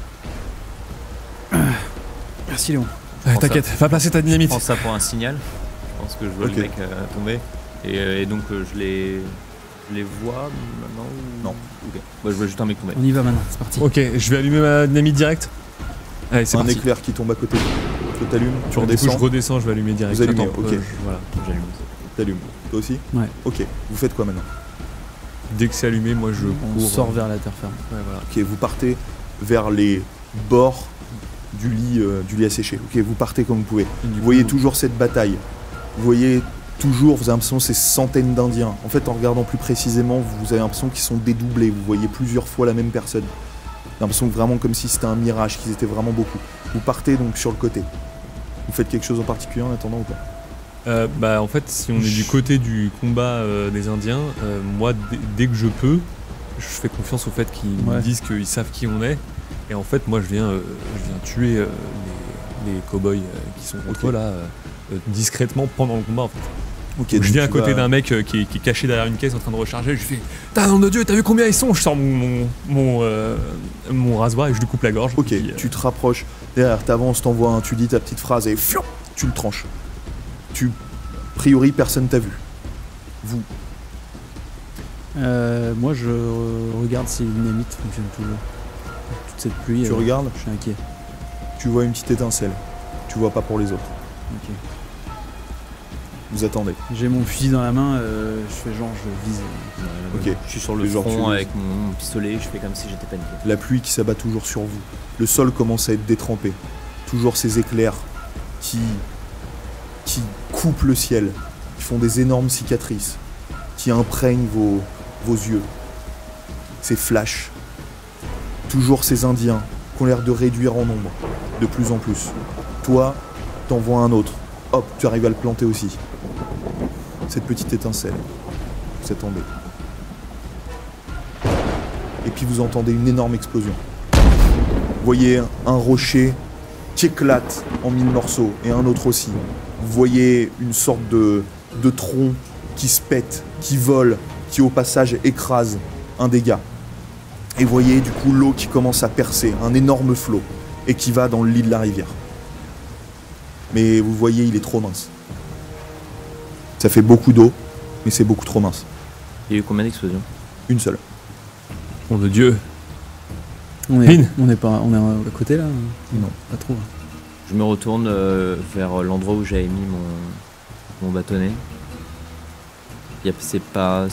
Speaker 2: Merci Léon.
Speaker 4: Prends
Speaker 3: T'inquiète, va passer ta
Speaker 4: Je
Speaker 3: dynamite.
Speaker 4: prends ça pour un signal. Je pense que je vois
Speaker 1: Ok.
Speaker 4: le mec tomber. Et donc je les vois maintenant ou...
Speaker 1: Non.
Speaker 4: Ok. Bah, je vois juste un mec tomber.
Speaker 2: On y va maintenant, c'est parti.
Speaker 3: Ok, je vais allumer ma dynamite direct. Allez, c'est
Speaker 1: Un
Speaker 3: parti.
Speaker 1: éclair qui tombe à côté. Tu t'allumes, tu
Speaker 3: Du coup,
Speaker 1: redescends,
Speaker 3: je redescends, je vais allumer direct.
Speaker 1: Vous allumez,
Speaker 3: J'attends,
Speaker 1: ok.
Speaker 3: voilà.
Speaker 4: J'allume.
Speaker 1: t'allumes. Toi aussi?
Speaker 2: Ouais.
Speaker 1: Ok, vous faites quoi maintenant?
Speaker 3: Dès que c'est allumé, moi je
Speaker 2: On
Speaker 3: cours.
Speaker 2: sort vers la terre ferme.
Speaker 3: Ouais, voilà.
Speaker 1: Ok, vous partez vers les bords du lit asséché. Ok, vous partez comme vous pouvez.
Speaker 3: Et du
Speaker 1: Vous
Speaker 3: coup,
Speaker 1: voyez toujours cette bataille. Vous voyez toujours, vous avez l'impression ces centaines d'Indiens. En fait, en regardant plus précisément, vous avez l'impression qu'ils sont dédoublés. Vous voyez plusieurs fois la même personne. Vous avez l'impression vraiment comme si c'était un mirage, qu'ils étaient vraiment beaucoup. Vous partez donc sur le côté. Vous faites quelque chose en particulier en attendant ou pas?
Speaker 3: Bah en fait, si on est du côté du combat des Indiens, moi dès que je peux, je fais confiance au fait qu'ils me
Speaker 2: Ouais.
Speaker 3: disent qu'ils savent qui on est. Et en fait, moi je viens tuer les cow-boys qui sont contre
Speaker 1: Ok.
Speaker 3: eux là, discrètement pendant le combat en fait.
Speaker 1: Ok,
Speaker 3: Donc, je
Speaker 1: donc
Speaker 3: viens à
Speaker 1: tu
Speaker 3: côté
Speaker 1: vas-
Speaker 3: d'un mec qui est caché derrière une caisse en train de recharger, je lui fais t'as nom de Dieu, t'as vu combien ils sont? Je sors mon rasoir et je lui coupe la gorge.
Speaker 1: Ok,
Speaker 3: Et puis,
Speaker 1: tu te rapproches, derrière, t'avances, t'envoies un, tu dis ta petite phrase et fiou, tu le tranches. A priori, personne t'a vu. Vous,
Speaker 2: Moi, je regarde si le dynamite fonctionne toujours. Toute cette pluie,
Speaker 1: Tu regardes,
Speaker 2: je suis inquiet.
Speaker 1: tu vois une petite étincelle. Tu vois pas pour les autres.
Speaker 2: Ok.
Speaker 1: Vous attendez.
Speaker 2: J'ai mon fusil dans la main, je fais genre, je vise.
Speaker 1: Ok.
Speaker 4: Je suis sur le
Speaker 1: Genre,
Speaker 4: front
Speaker 1: tu-
Speaker 4: avec mon pistolet, je fais comme si j'étais paniqué.
Speaker 1: La pluie qui s'abat toujours sur vous. Le sol commence à être détrempé. Toujours ces éclairs qui coupent le ciel, qui font des énormes cicatrices, qui imprègnent vos yeux. Ces flashs. Toujours ces Indiens qui ont l'air de réduire en nombre, de plus en plus. Toi, t'en vois un autre. Hop, tu arrives à le planter aussi. Cette petite étincelle. Vous attendez. Et puis vous entendez une énorme explosion. Vous voyez un rocher qui éclate en 1000 morceaux et un autre aussi. Vous voyez une sorte de tronc qui se pète, qui vole, qui au passage écrase un des gars. Et vous voyez du coup l'eau qui commence à percer, un énorme flot, et qui va dans le lit de la rivière. Mais vous voyez, il est trop mince. Ça fait beaucoup d'eau, mais c'est beaucoup trop mince.
Speaker 4: Il y a eu combien d'explosions?
Speaker 1: Une seule.
Speaker 3: Nom de Dieu.
Speaker 2: On
Speaker 3: Lynn.
Speaker 2: est à côté là?
Speaker 1: Non.
Speaker 2: Pas trop.
Speaker 4: Je me retourne vers l'endroit où j'avais mis mon bâtonnet. C'est pas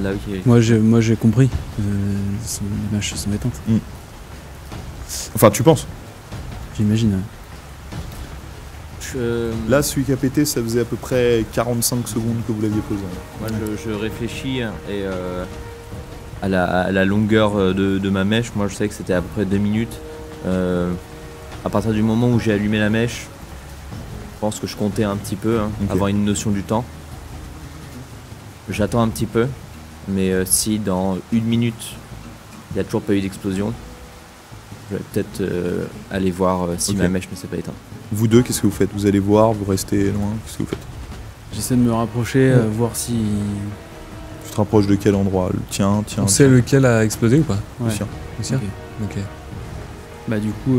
Speaker 4: là où il y a...
Speaker 2: Moi j'ai compris. Les mâches sont éteintes.
Speaker 1: Enfin, tu penses.
Speaker 2: J'imagine.
Speaker 1: Là, celui qui a pété, ça faisait à peu près 45 secondes que vous l'aviez posé.
Speaker 4: Moi je réfléchis et à la longueur de ma mèche, moi je sais que c'était à peu près 2 minutes. À partir du moment où j'ai allumé la mèche, je pense que je comptais un petit peu,
Speaker 1: Ok.
Speaker 4: avoir une notion du temps. J'attends un petit peu, mais si dans 1 minute il n'y a toujours pas eu d'explosion, je vais peut-être aller voir si
Speaker 1: Ok.
Speaker 4: ma mèche ne s'est pas éteinte.
Speaker 1: Vous deux, qu'est-ce que vous faites? Vous allez voir, vous restez loin, qu'est-ce que vous faites?
Speaker 2: J'essaie de me rapprocher, voir si.
Speaker 1: Tu te rapproches de quel endroit? Le tien,
Speaker 3: On sait lequel a explosé ou pas?
Speaker 1: le
Speaker 2: Ouais.
Speaker 1: sien.
Speaker 3: Le sien.
Speaker 2: Ok.
Speaker 3: Ok.
Speaker 2: Bah du coup.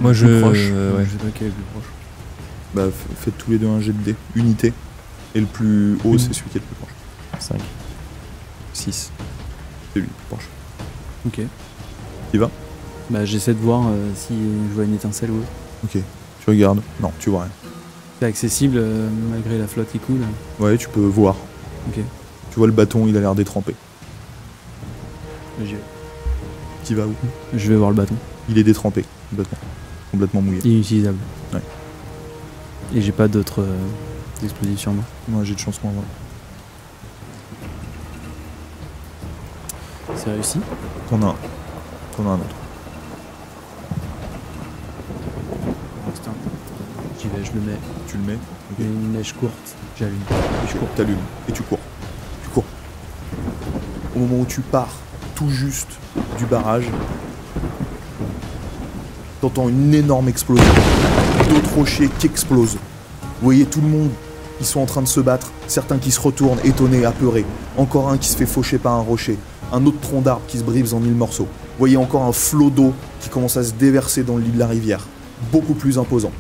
Speaker 3: Moi,
Speaker 2: le
Speaker 3: je-
Speaker 2: plus proche.
Speaker 3: ouais.
Speaker 2: Je sais pas quel est le plus proche.
Speaker 1: Bah, faites tous les deux un jet de dés. Unité. Et le plus haut, c'est celui qui est le plus proche.
Speaker 4: 5.
Speaker 1: 6. C'est lui le plus proche.
Speaker 2: Ok.
Speaker 1: Il va?
Speaker 2: Bah j'essaie de voir si je vois une étincelle ou autre.
Speaker 1: Ok. Tu regardes. Non, tu vois rien.
Speaker 2: C'est accessible malgré la flotte qui coule.
Speaker 1: Ouais, tu peux voir.
Speaker 2: Ok.
Speaker 1: Tu vois le bâton, il a l'air détrempé.
Speaker 2: J'y vais.
Speaker 1: Tu vas où?
Speaker 2: Je vais voir le bâton.
Speaker 1: Il est détrempé, complètement. Complètement mouillé.
Speaker 2: Inutilisable.
Speaker 1: Ouais.
Speaker 2: Et j'ai pas d'autres explosifs sur moi.
Speaker 1: Moi, j'ai de chance moins.
Speaker 2: C'est réussi.
Speaker 1: T'en as un. T'en as un autre.
Speaker 2: Putain. J'y vais, je le mets.
Speaker 1: Tu le mets.
Speaker 2: Il y a une neige courte. J'allume. Et je cours.
Speaker 1: T'allumes. Et tu cours. Tu cours. Au moment où tu pars, tout juste du barrage, t'entends une énorme explosion. D'autres rochers qui explosent. Vous voyez tout le monde, ils sont en train de se battre. Certains qui se retournent, étonnés, apeurés. Encore un qui se fait faucher par un rocher. Un autre tronc d'arbre qui se brise en 1000 morceaux. Vous voyez encore un flot d'eau qui commence à se déverser dans le lit de la rivière. Beaucoup plus imposant.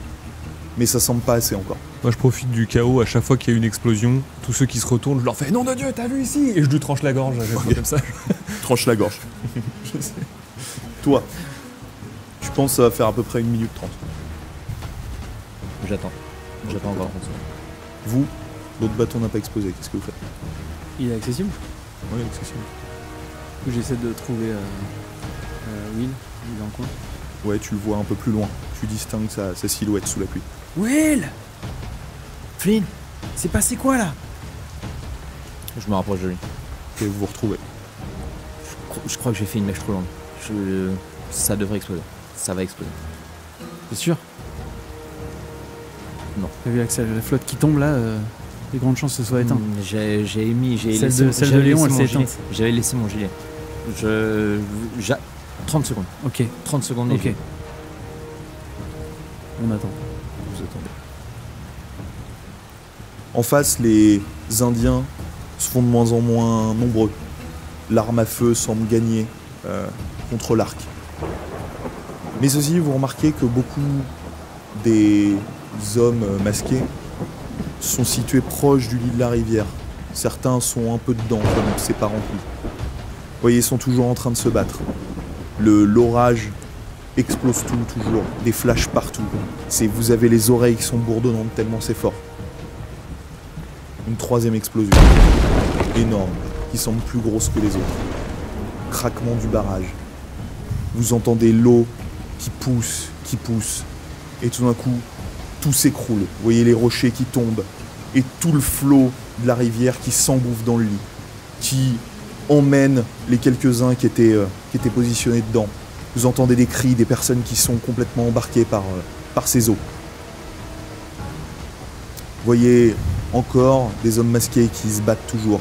Speaker 1: Mais ça semble pas assez encore.
Speaker 3: Moi, je profite du chaos à chaque fois qu'il y a une explosion. Tous ceux qui se retournent, je leur fais nom de Dieu, t'as vu ici? Et je lui tranche la gorge à chaque fois
Speaker 1: Ok.
Speaker 3: comme ça.
Speaker 1: Tranche la gorge. Toi, je pense que ça va faire à peu près 1 minute 30.
Speaker 4: J'attends. J'attends encore 30 secondes.
Speaker 1: Vous, l'autre bâton n'a pas explosé. Qu'est-ce que vous faites?
Speaker 2: Il est accessible.
Speaker 1: Oui, accessible.
Speaker 2: Du coup, j'essaie de trouver Will. Il est dans le coin.
Speaker 1: Ouais, tu le vois un peu plus loin. Tu distingues sa silhouette sous la pluie.
Speaker 2: Will!
Speaker 4: Flynn,
Speaker 2: C'est passé quoi là?
Speaker 4: je me rapproche de lui.
Speaker 1: Et vous vous retrouvez.
Speaker 4: Je crois que j'ai fait une mèche trop longue. Ça devrait exploser. Ça va exploser.
Speaker 2: T'es sûr?
Speaker 4: Non.
Speaker 2: T'as vu la flotte qui tombe là, les grandes chances que ce soit éteint.
Speaker 4: J'ai
Speaker 2: Celle
Speaker 4: laissé
Speaker 2: de- celle de
Speaker 4: j'avais
Speaker 2: Léon,
Speaker 4: laissé
Speaker 2: elle
Speaker 4: mon
Speaker 2: s'est
Speaker 4: gilet.
Speaker 2: éteinte.
Speaker 4: J'avais laissé mon gilet. 30 secondes.
Speaker 2: Ok,
Speaker 4: 30 secondes et
Speaker 2: ok.
Speaker 4: j'y vais.
Speaker 2: On attend.
Speaker 1: Vous attendez. En face, les Indiens se font de moins en moins nombreux. L'arme à feu semble gagner contre l'arc. Mais aussi, vous remarquez que beaucoup des hommes masqués sont situés proches du lit de la rivière, Certains sont un peu dedans, comme c'est pas rempli. Vous voyez, ils sont toujours en train de se battre. L'orage explose tout, toujours. Des flashs partout. Vous avez les oreilles qui sont bourdonnantes tellement c'est fort. Une troisième explosion. Énorme, qui semble plus grosse que les autres. Craquement du barrage. Vous entendez l'eau qui pousse. Et tout d'un coup, tout s'écroule. Vous voyez les rochers qui tombent. Et tout le flot de la rivière qui s'engouffre dans le lit. Qui emmène les quelques-uns qui étaient positionnés dedans. Vous entendez des cris des personnes qui sont complètement embarquées par ces eaux. Vous voyez encore des hommes masqués qui se battent toujours.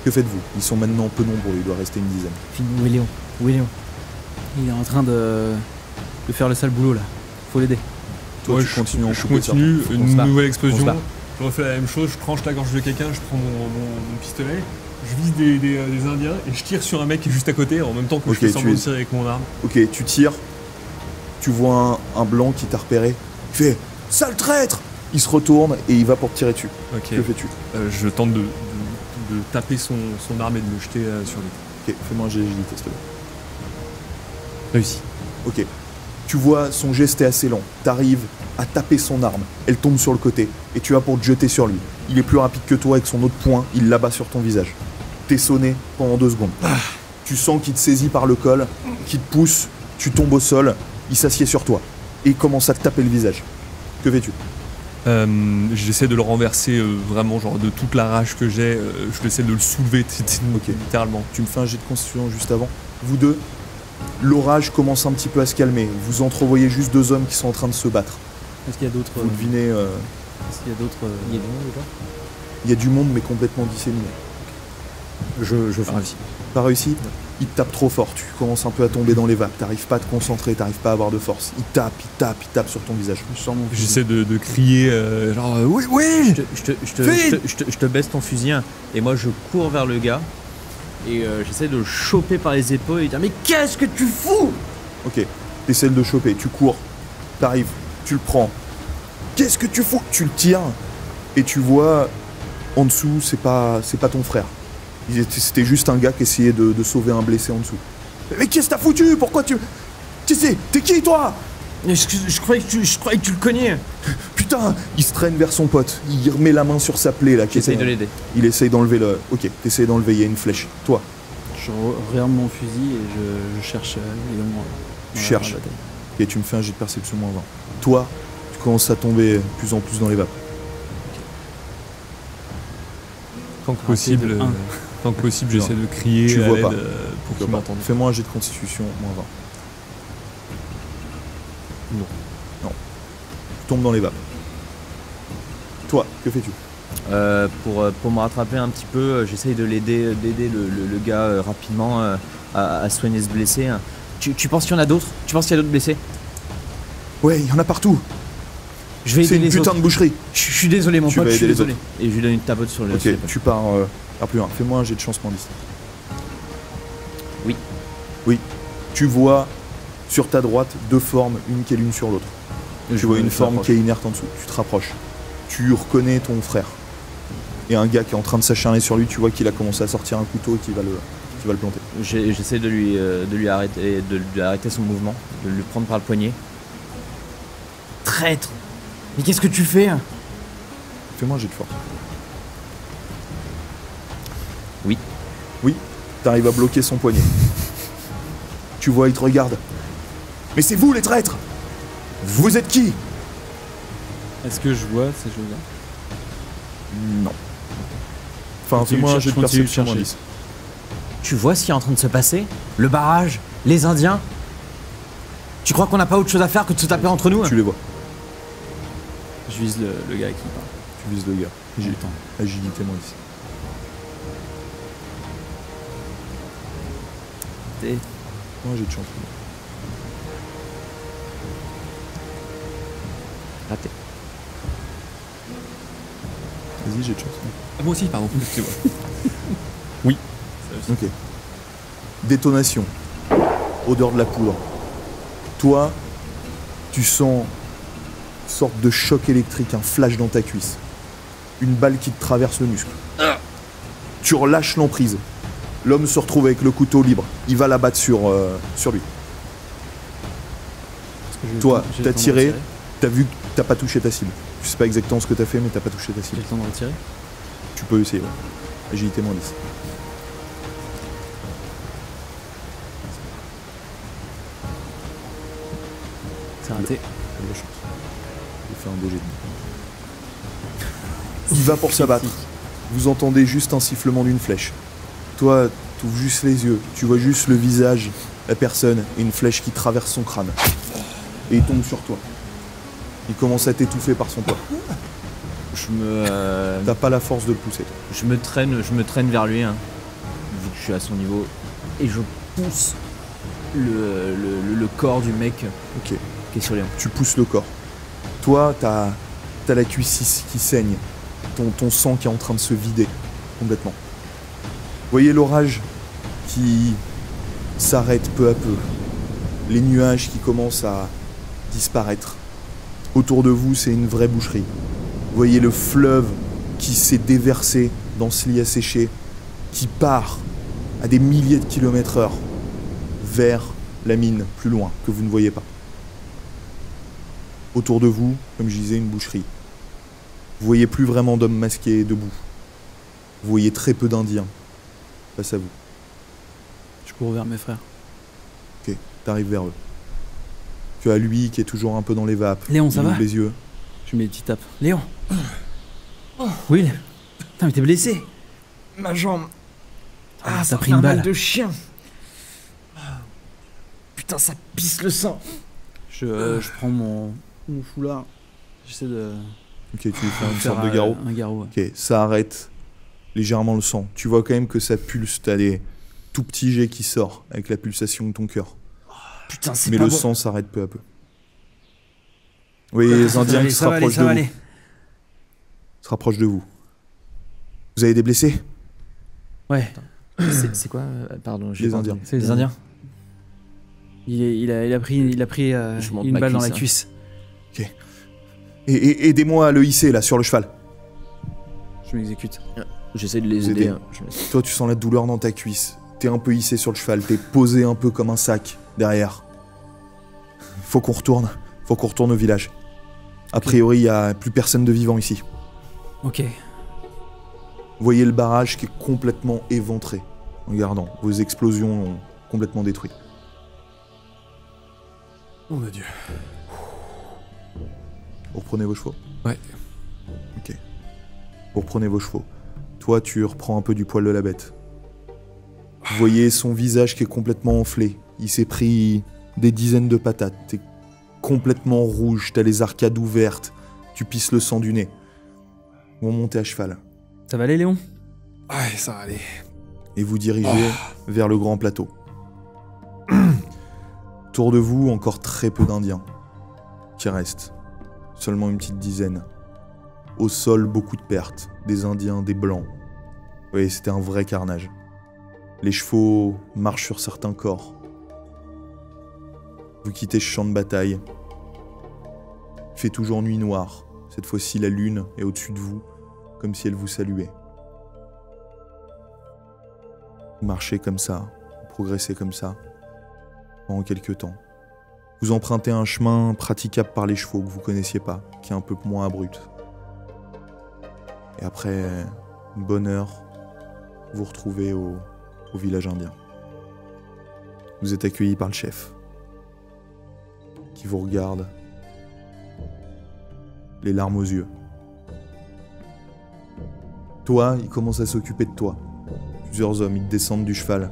Speaker 1: Que faites-vous? Ils sont maintenant peu nombreux, il doit rester une dizaine.
Speaker 2: Où est Léon? Où est Léon? Il est en train de faire le sale boulot là. Faut l'aider.
Speaker 1: Toi,
Speaker 3: Ouais,
Speaker 1: tu continues en
Speaker 3: je
Speaker 1: couper
Speaker 3: continue,
Speaker 2: On se
Speaker 3: une
Speaker 2: bat.
Speaker 3: nouvelle
Speaker 2: On se
Speaker 3: explosion.
Speaker 2: bat.
Speaker 3: Je refais la même chose, je tranche la gorge de quelqu'un, je prends mon pistolet, je vise des Indiens et je tire sur un mec qui est juste à côté en même temps que
Speaker 1: Ok,
Speaker 3: je fais semblant
Speaker 1: tu
Speaker 3: de
Speaker 1: es-
Speaker 3: tirer avec mon arme.
Speaker 1: Ok, tu tires. Tu vois un blanc qui t'a repéré. Il fait « Sale traître !» Il se retourne et il va pour te tirer dessus.
Speaker 3: Ok.
Speaker 1: Que fais-tu?
Speaker 3: Je tente de taper son arme et de me jeter sur lui.
Speaker 1: Ok, fais-moi un jet d'agilité, s'il te plaît.
Speaker 3: Réussi.
Speaker 1: Ok. Tu vois, son geste est assez lent. T'arrives à taper son arme. Elle tombe sur le côté. Et tu vas pour te jeter sur lui. Il est plus rapide que toi avec son autre poing. Il l'abat sur ton visage. T'es sonné pendant 2 secondes. Tu sens qu'il te saisit par le col, qu'il te pousse. Tu tombes au sol. Il s'assied sur toi. Et il commence à te taper le visage. Que fais-tu?
Speaker 3: J'essaie de le renverser vraiment, genre de toute la rage que j'ai. Je essaie de le soulever
Speaker 1: Ok.
Speaker 3: littéralement.
Speaker 1: Tu me fais un jet de constitution juste avant. Vous deux, l'orage commence un petit peu à se calmer. Vous entrevoyez juste 2 hommes qui sont en train de se battre.
Speaker 2: Est-ce qu'il y a d'autres.
Speaker 1: Vous devinez,
Speaker 2: Est-ce qu'il y a d'autres.
Speaker 5: Il y a du monde ou pas?
Speaker 1: il y a du monde mais complètement disséminé.
Speaker 5: Je fais réussi.
Speaker 1: Pas réussi? Il te tape trop fort, tu commences un peu à tomber dans les vapes, t'arrives pas à te concentrer, t'arrives pas à avoir de force. Il tape sur ton visage.
Speaker 2: Je sors mon fusil.
Speaker 3: J'essaie de crier genre oui, oui.
Speaker 5: Je te baisse ton fusil hein, et moi je cours vers le gars et j'essaie de le choper par les épaules et lui dire mais qu'est-ce que tu fous?
Speaker 1: Ok, t'essaies de le choper, tu cours, t'arrives, tu le prends. Qu'est-ce que tu fous? Tu le tires et tu vois en dessous, c'est pas ton frère. C'était juste un gars qui essayait de sauver un blessé en dessous. Mais qu'est-ce que t'as foutu? Pourquoi tu... T'es qui toi?
Speaker 5: Je croyais que tu le cognais.
Speaker 1: Putain! Il se traîne vers son pote, il remet la main sur sa plaie là. qui
Speaker 5: J'essaye
Speaker 1: était-
Speaker 5: de l'aider.
Speaker 1: Il essaye d'enlever le... Ok, t'essayes d'enlever, il y a une flèche. Toi,
Speaker 2: Je réarme mon fusil et je cherche Léon.
Speaker 1: Tu cherches. et tu me fais un jet de perception -20. Toi, tu commences à tomber de plus en plus dans les vapes.
Speaker 3: Tant que possible,
Speaker 2: de un.
Speaker 3: tant que possible, j'essaie de crier
Speaker 1: Tu
Speaker 3: à
Speaker 1: vois
Speaker 3: l'aide
Speaker 1: pas.
Speaker 3: pour
Speaker 1: Tu
Speaker 3: qu'ils
Speaker 1: vois pas.
Speaker 3: m'entendent.
Speaker 1: Fais-moi un jet de constitution -20.
Speaker 3: Non.
Speaker 1: Non. Tu tombes dans les vapes. Toi, que fais-tu?
Speaker 5: Pour me rattraper un petit peu, j'essaye d'aider le gars rapidement à soigner ce blessé. Hein. Tu penses qu'il y en a d'autres? Tu penses qu'il y a d'autres blessés?
Speaker 1: Ouais, il y en a partout.
Speaker 5: Je vais
Speaker 1: C'est
Speaker 5: aider
Speaker 1: une
Speaker 5: les
Speaker 1: putain
Speaker 5: autres.
Speaker 1: de boucherie.
Speaker 5: Je suis désolé mon
Speaker 1: Tu
Speaker 5: pote,
Speaker 1: vas
Speaker 5: je suis
Speaker 1: aider les
Speaker 5: désolé. Et je lui donne une tapote sur le
Speaker 1: Ok,
Speaker 5: sur l'épaule.
Speaker 1: tu pars plus loin. Fais-moi un jet de chance -10.
Speaker 5: Oui.
Speaker 1: Oui. Tu vois sur ta droite 2 formes, une qui est l'une sur l'autre. Tu vois une forme qui est inerte en dessous. Tu te rapproches. Tu reconnais ton frère. Et un gars qui est en train de s'acharner sur lui, tu vois qu'il a commencé à sortir un couteau et qui va le planter.
Speaker 5: J'essaie de lui arrêter son mouvement, de lui prendre par le poignet. Traître! Mais qu'est-ce que tu fais?
Speaker 1: Fais-moi un jet de force.
Speaker 5: Oui.
Speaker 1: Oui, t'arrives à bloquer son poignet. Tu vois, il te regarde. Mais c'est vous les traîtres! Vous êtes qui?
Speaker 2: Est-ce que je vois ces choses-là?
Speaker 1: Non. Enfin,
Speaker 2: Continue
Speaker 1: fais-moi un
Speaker 2: de
Speaker 1: jet de
Speaker 2: chercher,
Speaker 1: perception
Speaker 2: continue de
Speaker 1: -10.
Speaker 5: Tu vois ce qui est en train de se passer? Le barrage? Les Indiens? Tu crois qu'on n'a pas autre chose à faire que de se taper entre nous?
Speaker 1: Tu les vois.
Speaker 2: Je vise le gars qui parle.
Speaker 1: Tu vises le gars.
Speaker 2: J'ai le temps.
Speaker 1: Agilité -10. Moi j'ai de chance.
Speaker 5: Raté.
Speaker 1: Vas-y, j'ai de chance.
Speaker 3: Ah, moi aussi, pardon. Excusez-moi.
Speaker 1: Ok. Détonation. Odeur de la poudre. Toi, tu sens une sorte de choc électrique, un flash dans ta cuisse. Une balle qui te traverse le muscle. Tu relâches l'emprise. L'homme se retrouve avec le couteau libre. Il va l'abattre sur lui.
Speaker 2: Parce que j'ai
Speaker 1: Toi,
Speaker 2: j'ai
Speaker 1: t'as
Speaker 2: le temps de
Speaker 1: tiré.
Speaker 2: retirer.
Speaker 1: T'as vu que t'as pas touché ta cible. Je sais pas exactement ce que t'as fait, mais t'as pas touché ta
Speaker 2: J'ai
Speaker 1: cible.
Speaker 2: le temps de retirer.
Speaker 1: Tu peux essayer, ouais. Agilité moins 10.
Speaker 2: C'est raté.
Speaker 1: T'as de la chance. J'ai fait un beau jet de dés. Il va pour s'abattre. Vous entendez juste un sifflement d'une flèche. Toi, t'ouvres juste les yeux. Tu vois juste le visage, la personne, et une flèche qui traverse son crâne. Et il tombe sur toi. Il commence à t'étouffer par son poids.
Speaker 5: Je me,
Speaker 1: T'as pas la force de le pousser, toi.
Speaker 5: je me traîne vers lui, hein, vu que je suis à son niveau, et je pousse le corps du mec
Speaker 1: Ok.
Speaker 5: qui est sur Léon.
Speaker 1: Tu pousses le corps. Toi, t'as la cuisse qui saigne. Ton sang qui est en train de se vider complètement. Vous voyez l'orage qui s'arrête peu à peu. Les nuages qui commencent à disparaître. Autour de vous, c'est une vraie boucherie. Vous voyez le fleuve qui s'est déversé dans ce lit asséché, qui part à des milliers de kilomètres heure vers la mine plus loin, que vous ne voyez pas. Autour de vous, comme je disais, une boucherie. Vous voyez plus vraiment d'hommes masqués debout. Vous voyez très peu d'Indiens face à vous.
Speaker 2: Je cours vers mes frères.
Speaker 1: Ok, t'arrives vers eux. Tu as lui qui est toujours un peu dans les vapes.
Speaker 2: Léon, ça
Speaker 1: Il
Speaker 2: va
Speaker 1: ouvre les yeux.
Speaker 2: Je mets des petites tapes. Léon Will Putain, mais t'es blessé.
Speaker 5: Ma jambe.
Speaker 2: Ah, t'as pris une balle.
Speaker 5: de chien. Putain, ça pisse le sang.
Speaker 2: Je prends mon foulard. J'essaie de
Speaker 1: Ok, tu lui fais une
Speaker 2: faire
Speaker 1: sorte de garrot.
Speaker 2: un garrot. Ouais.
Speaker 1: Ok, ça arrête légèrement le sang. Tu vois quand même que ça pulse. T'as des tout petits jets qui sortent avec la pulsation de ton cœur.
Speaker 5: Putain, c'est
Speaker 1: Mais
Speaker 5: pas
Speaker 1: le
Speaker 5: bon.
Speaker 1: sang s'arrête peu à peu. Oui, les Indiens qui se rapprochent de vous. Se rapprochent de vous. Vous avez des blessés?
Speaker 2: Ouais,
Speaker 5: C'est quoi Pardon, j'ai
Speaker 1: Les
Speaker 5: pas
Speaker 1: Indiens.
Speaker 5: entendu.
Speaker 2: c'est les Indiens. Il a pris
Speaker 5: Je monte
Speaker 2: une
Speaker 5: ma
Speaker 2: balle dans la
Speaker 5: cuisse,
Speaker 2: cuisse.
Speaker 1: Et aidez-moi à le hisser là sur le cheval.
Speaker 2: Je m'exécute.
Speaker 5: J'essaie de les
Speaker 1: Vous
Speaker 5: aider.
Speaker 1: aidez.
Speaker 5: hein.
Speaker 1: Toi, tu sens la douleur dans ta cuisse. T'es un peu hissé sur le cheval. T'es posé un peu comme un sac derrière. Faut qu'on retourne. Faut qu'on retourne au village. A priori, il n'y a plus personne de vivant ici.
Speaker 2: Ok.
Speaker 1: Vous voyez le barrage qui est complètement éventré. Regardant, vos explosions l'ont complètement détruit.
Speaker 3: Mon adieu.
Speaker 1: Vous reprenez vos chevaux?
Speaker 3: Ouais.
Speaker 1: Ok. Vous reprenez vos chevaux. Toi, tu reprends un peu du poil de la bête. Vous voyez son visage qui est complètement enflé. Il s'est pris des dizaines de patates. T'es complètement rouge, t'as les arcades ouvertes. Tu pisses le sang du nez. Vous montez à cheval.
Speaker 2: Ça va aller, Léon?
Speaker 3: Ouais, ça va aller.
Speaker 1: Et vous dirigez vers le grand plateau. Autour de vous, encore très peu d'Indiens qui restent. Seulement une petite dizaine. Au sol, beaucoup de pertes. Des Indiens, des Blancs. Oui, c'était un vrai carnage. Les chevaux marchent sur certains corps. Vous quittez ce champ de bataille. Il fait toujours nuit noire. Cette fois-ci, la lune est au-dessus de vous, comme si elle vous saluait. Vous marchez comme ça, vous progressez comme ça, pendant quelques temps. Vous empruntez un chemin praticable par les chevaux que vous connaissiez pas, qui est un peu moins abrupt. Et après une bonne heure, vous vous retrouvez au village indien. Vous êtes accueilli par le chef, qui vous regarde, les larmes aux yeux. Toi, il commence à s'occuper de toi. Plusieurs hommes, ils te descendent du cheval.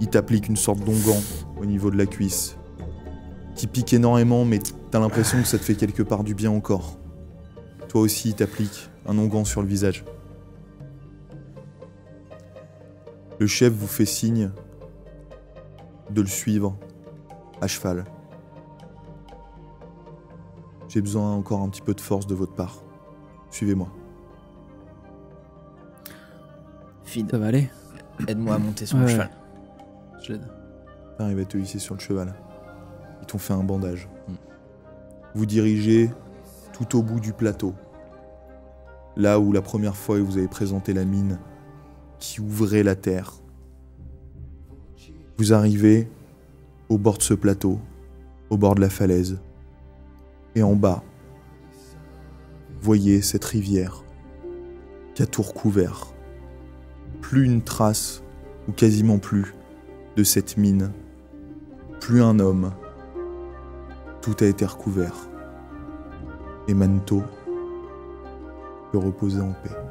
Speaker 1: Ils t'appliquent une sorte d'onguent au niveau de la cuisse, qui pique énormément, mais t'as l'impression que ça te fait quelque part du bien encore. Toi aussi, il t'applique un onguent sur le visage. Le chef vous fait signe de le suivre à cheval. J'ai besoin encore un petit peu de force de votre part. Suivez-moi.
Speaker 5: Fid,
Speaker 2: Ça va aller?
Speaker 5: aide-moi à monter sur le
Speaker 2: Ouais.
Speaker 5: cheval.
Speaker 2: Je l'aide.
Speaker 1: T'arrives à te hisser sur le cheval. Ils t'ont fait un bandage. Vous dirigez tout au bout du plateau. Là où la première fois vous avez présenté la mine qui ouvrait la terre. Vous arrivez au bord de ce plateau, au bord de la falaise, et en bas, voyez cette rivière qui a tout recouvert. Plus une trace, ou quasiment plus, de cette mine. Plus un homme. Tout a été recouvert. Et Manto peut reposer en paix.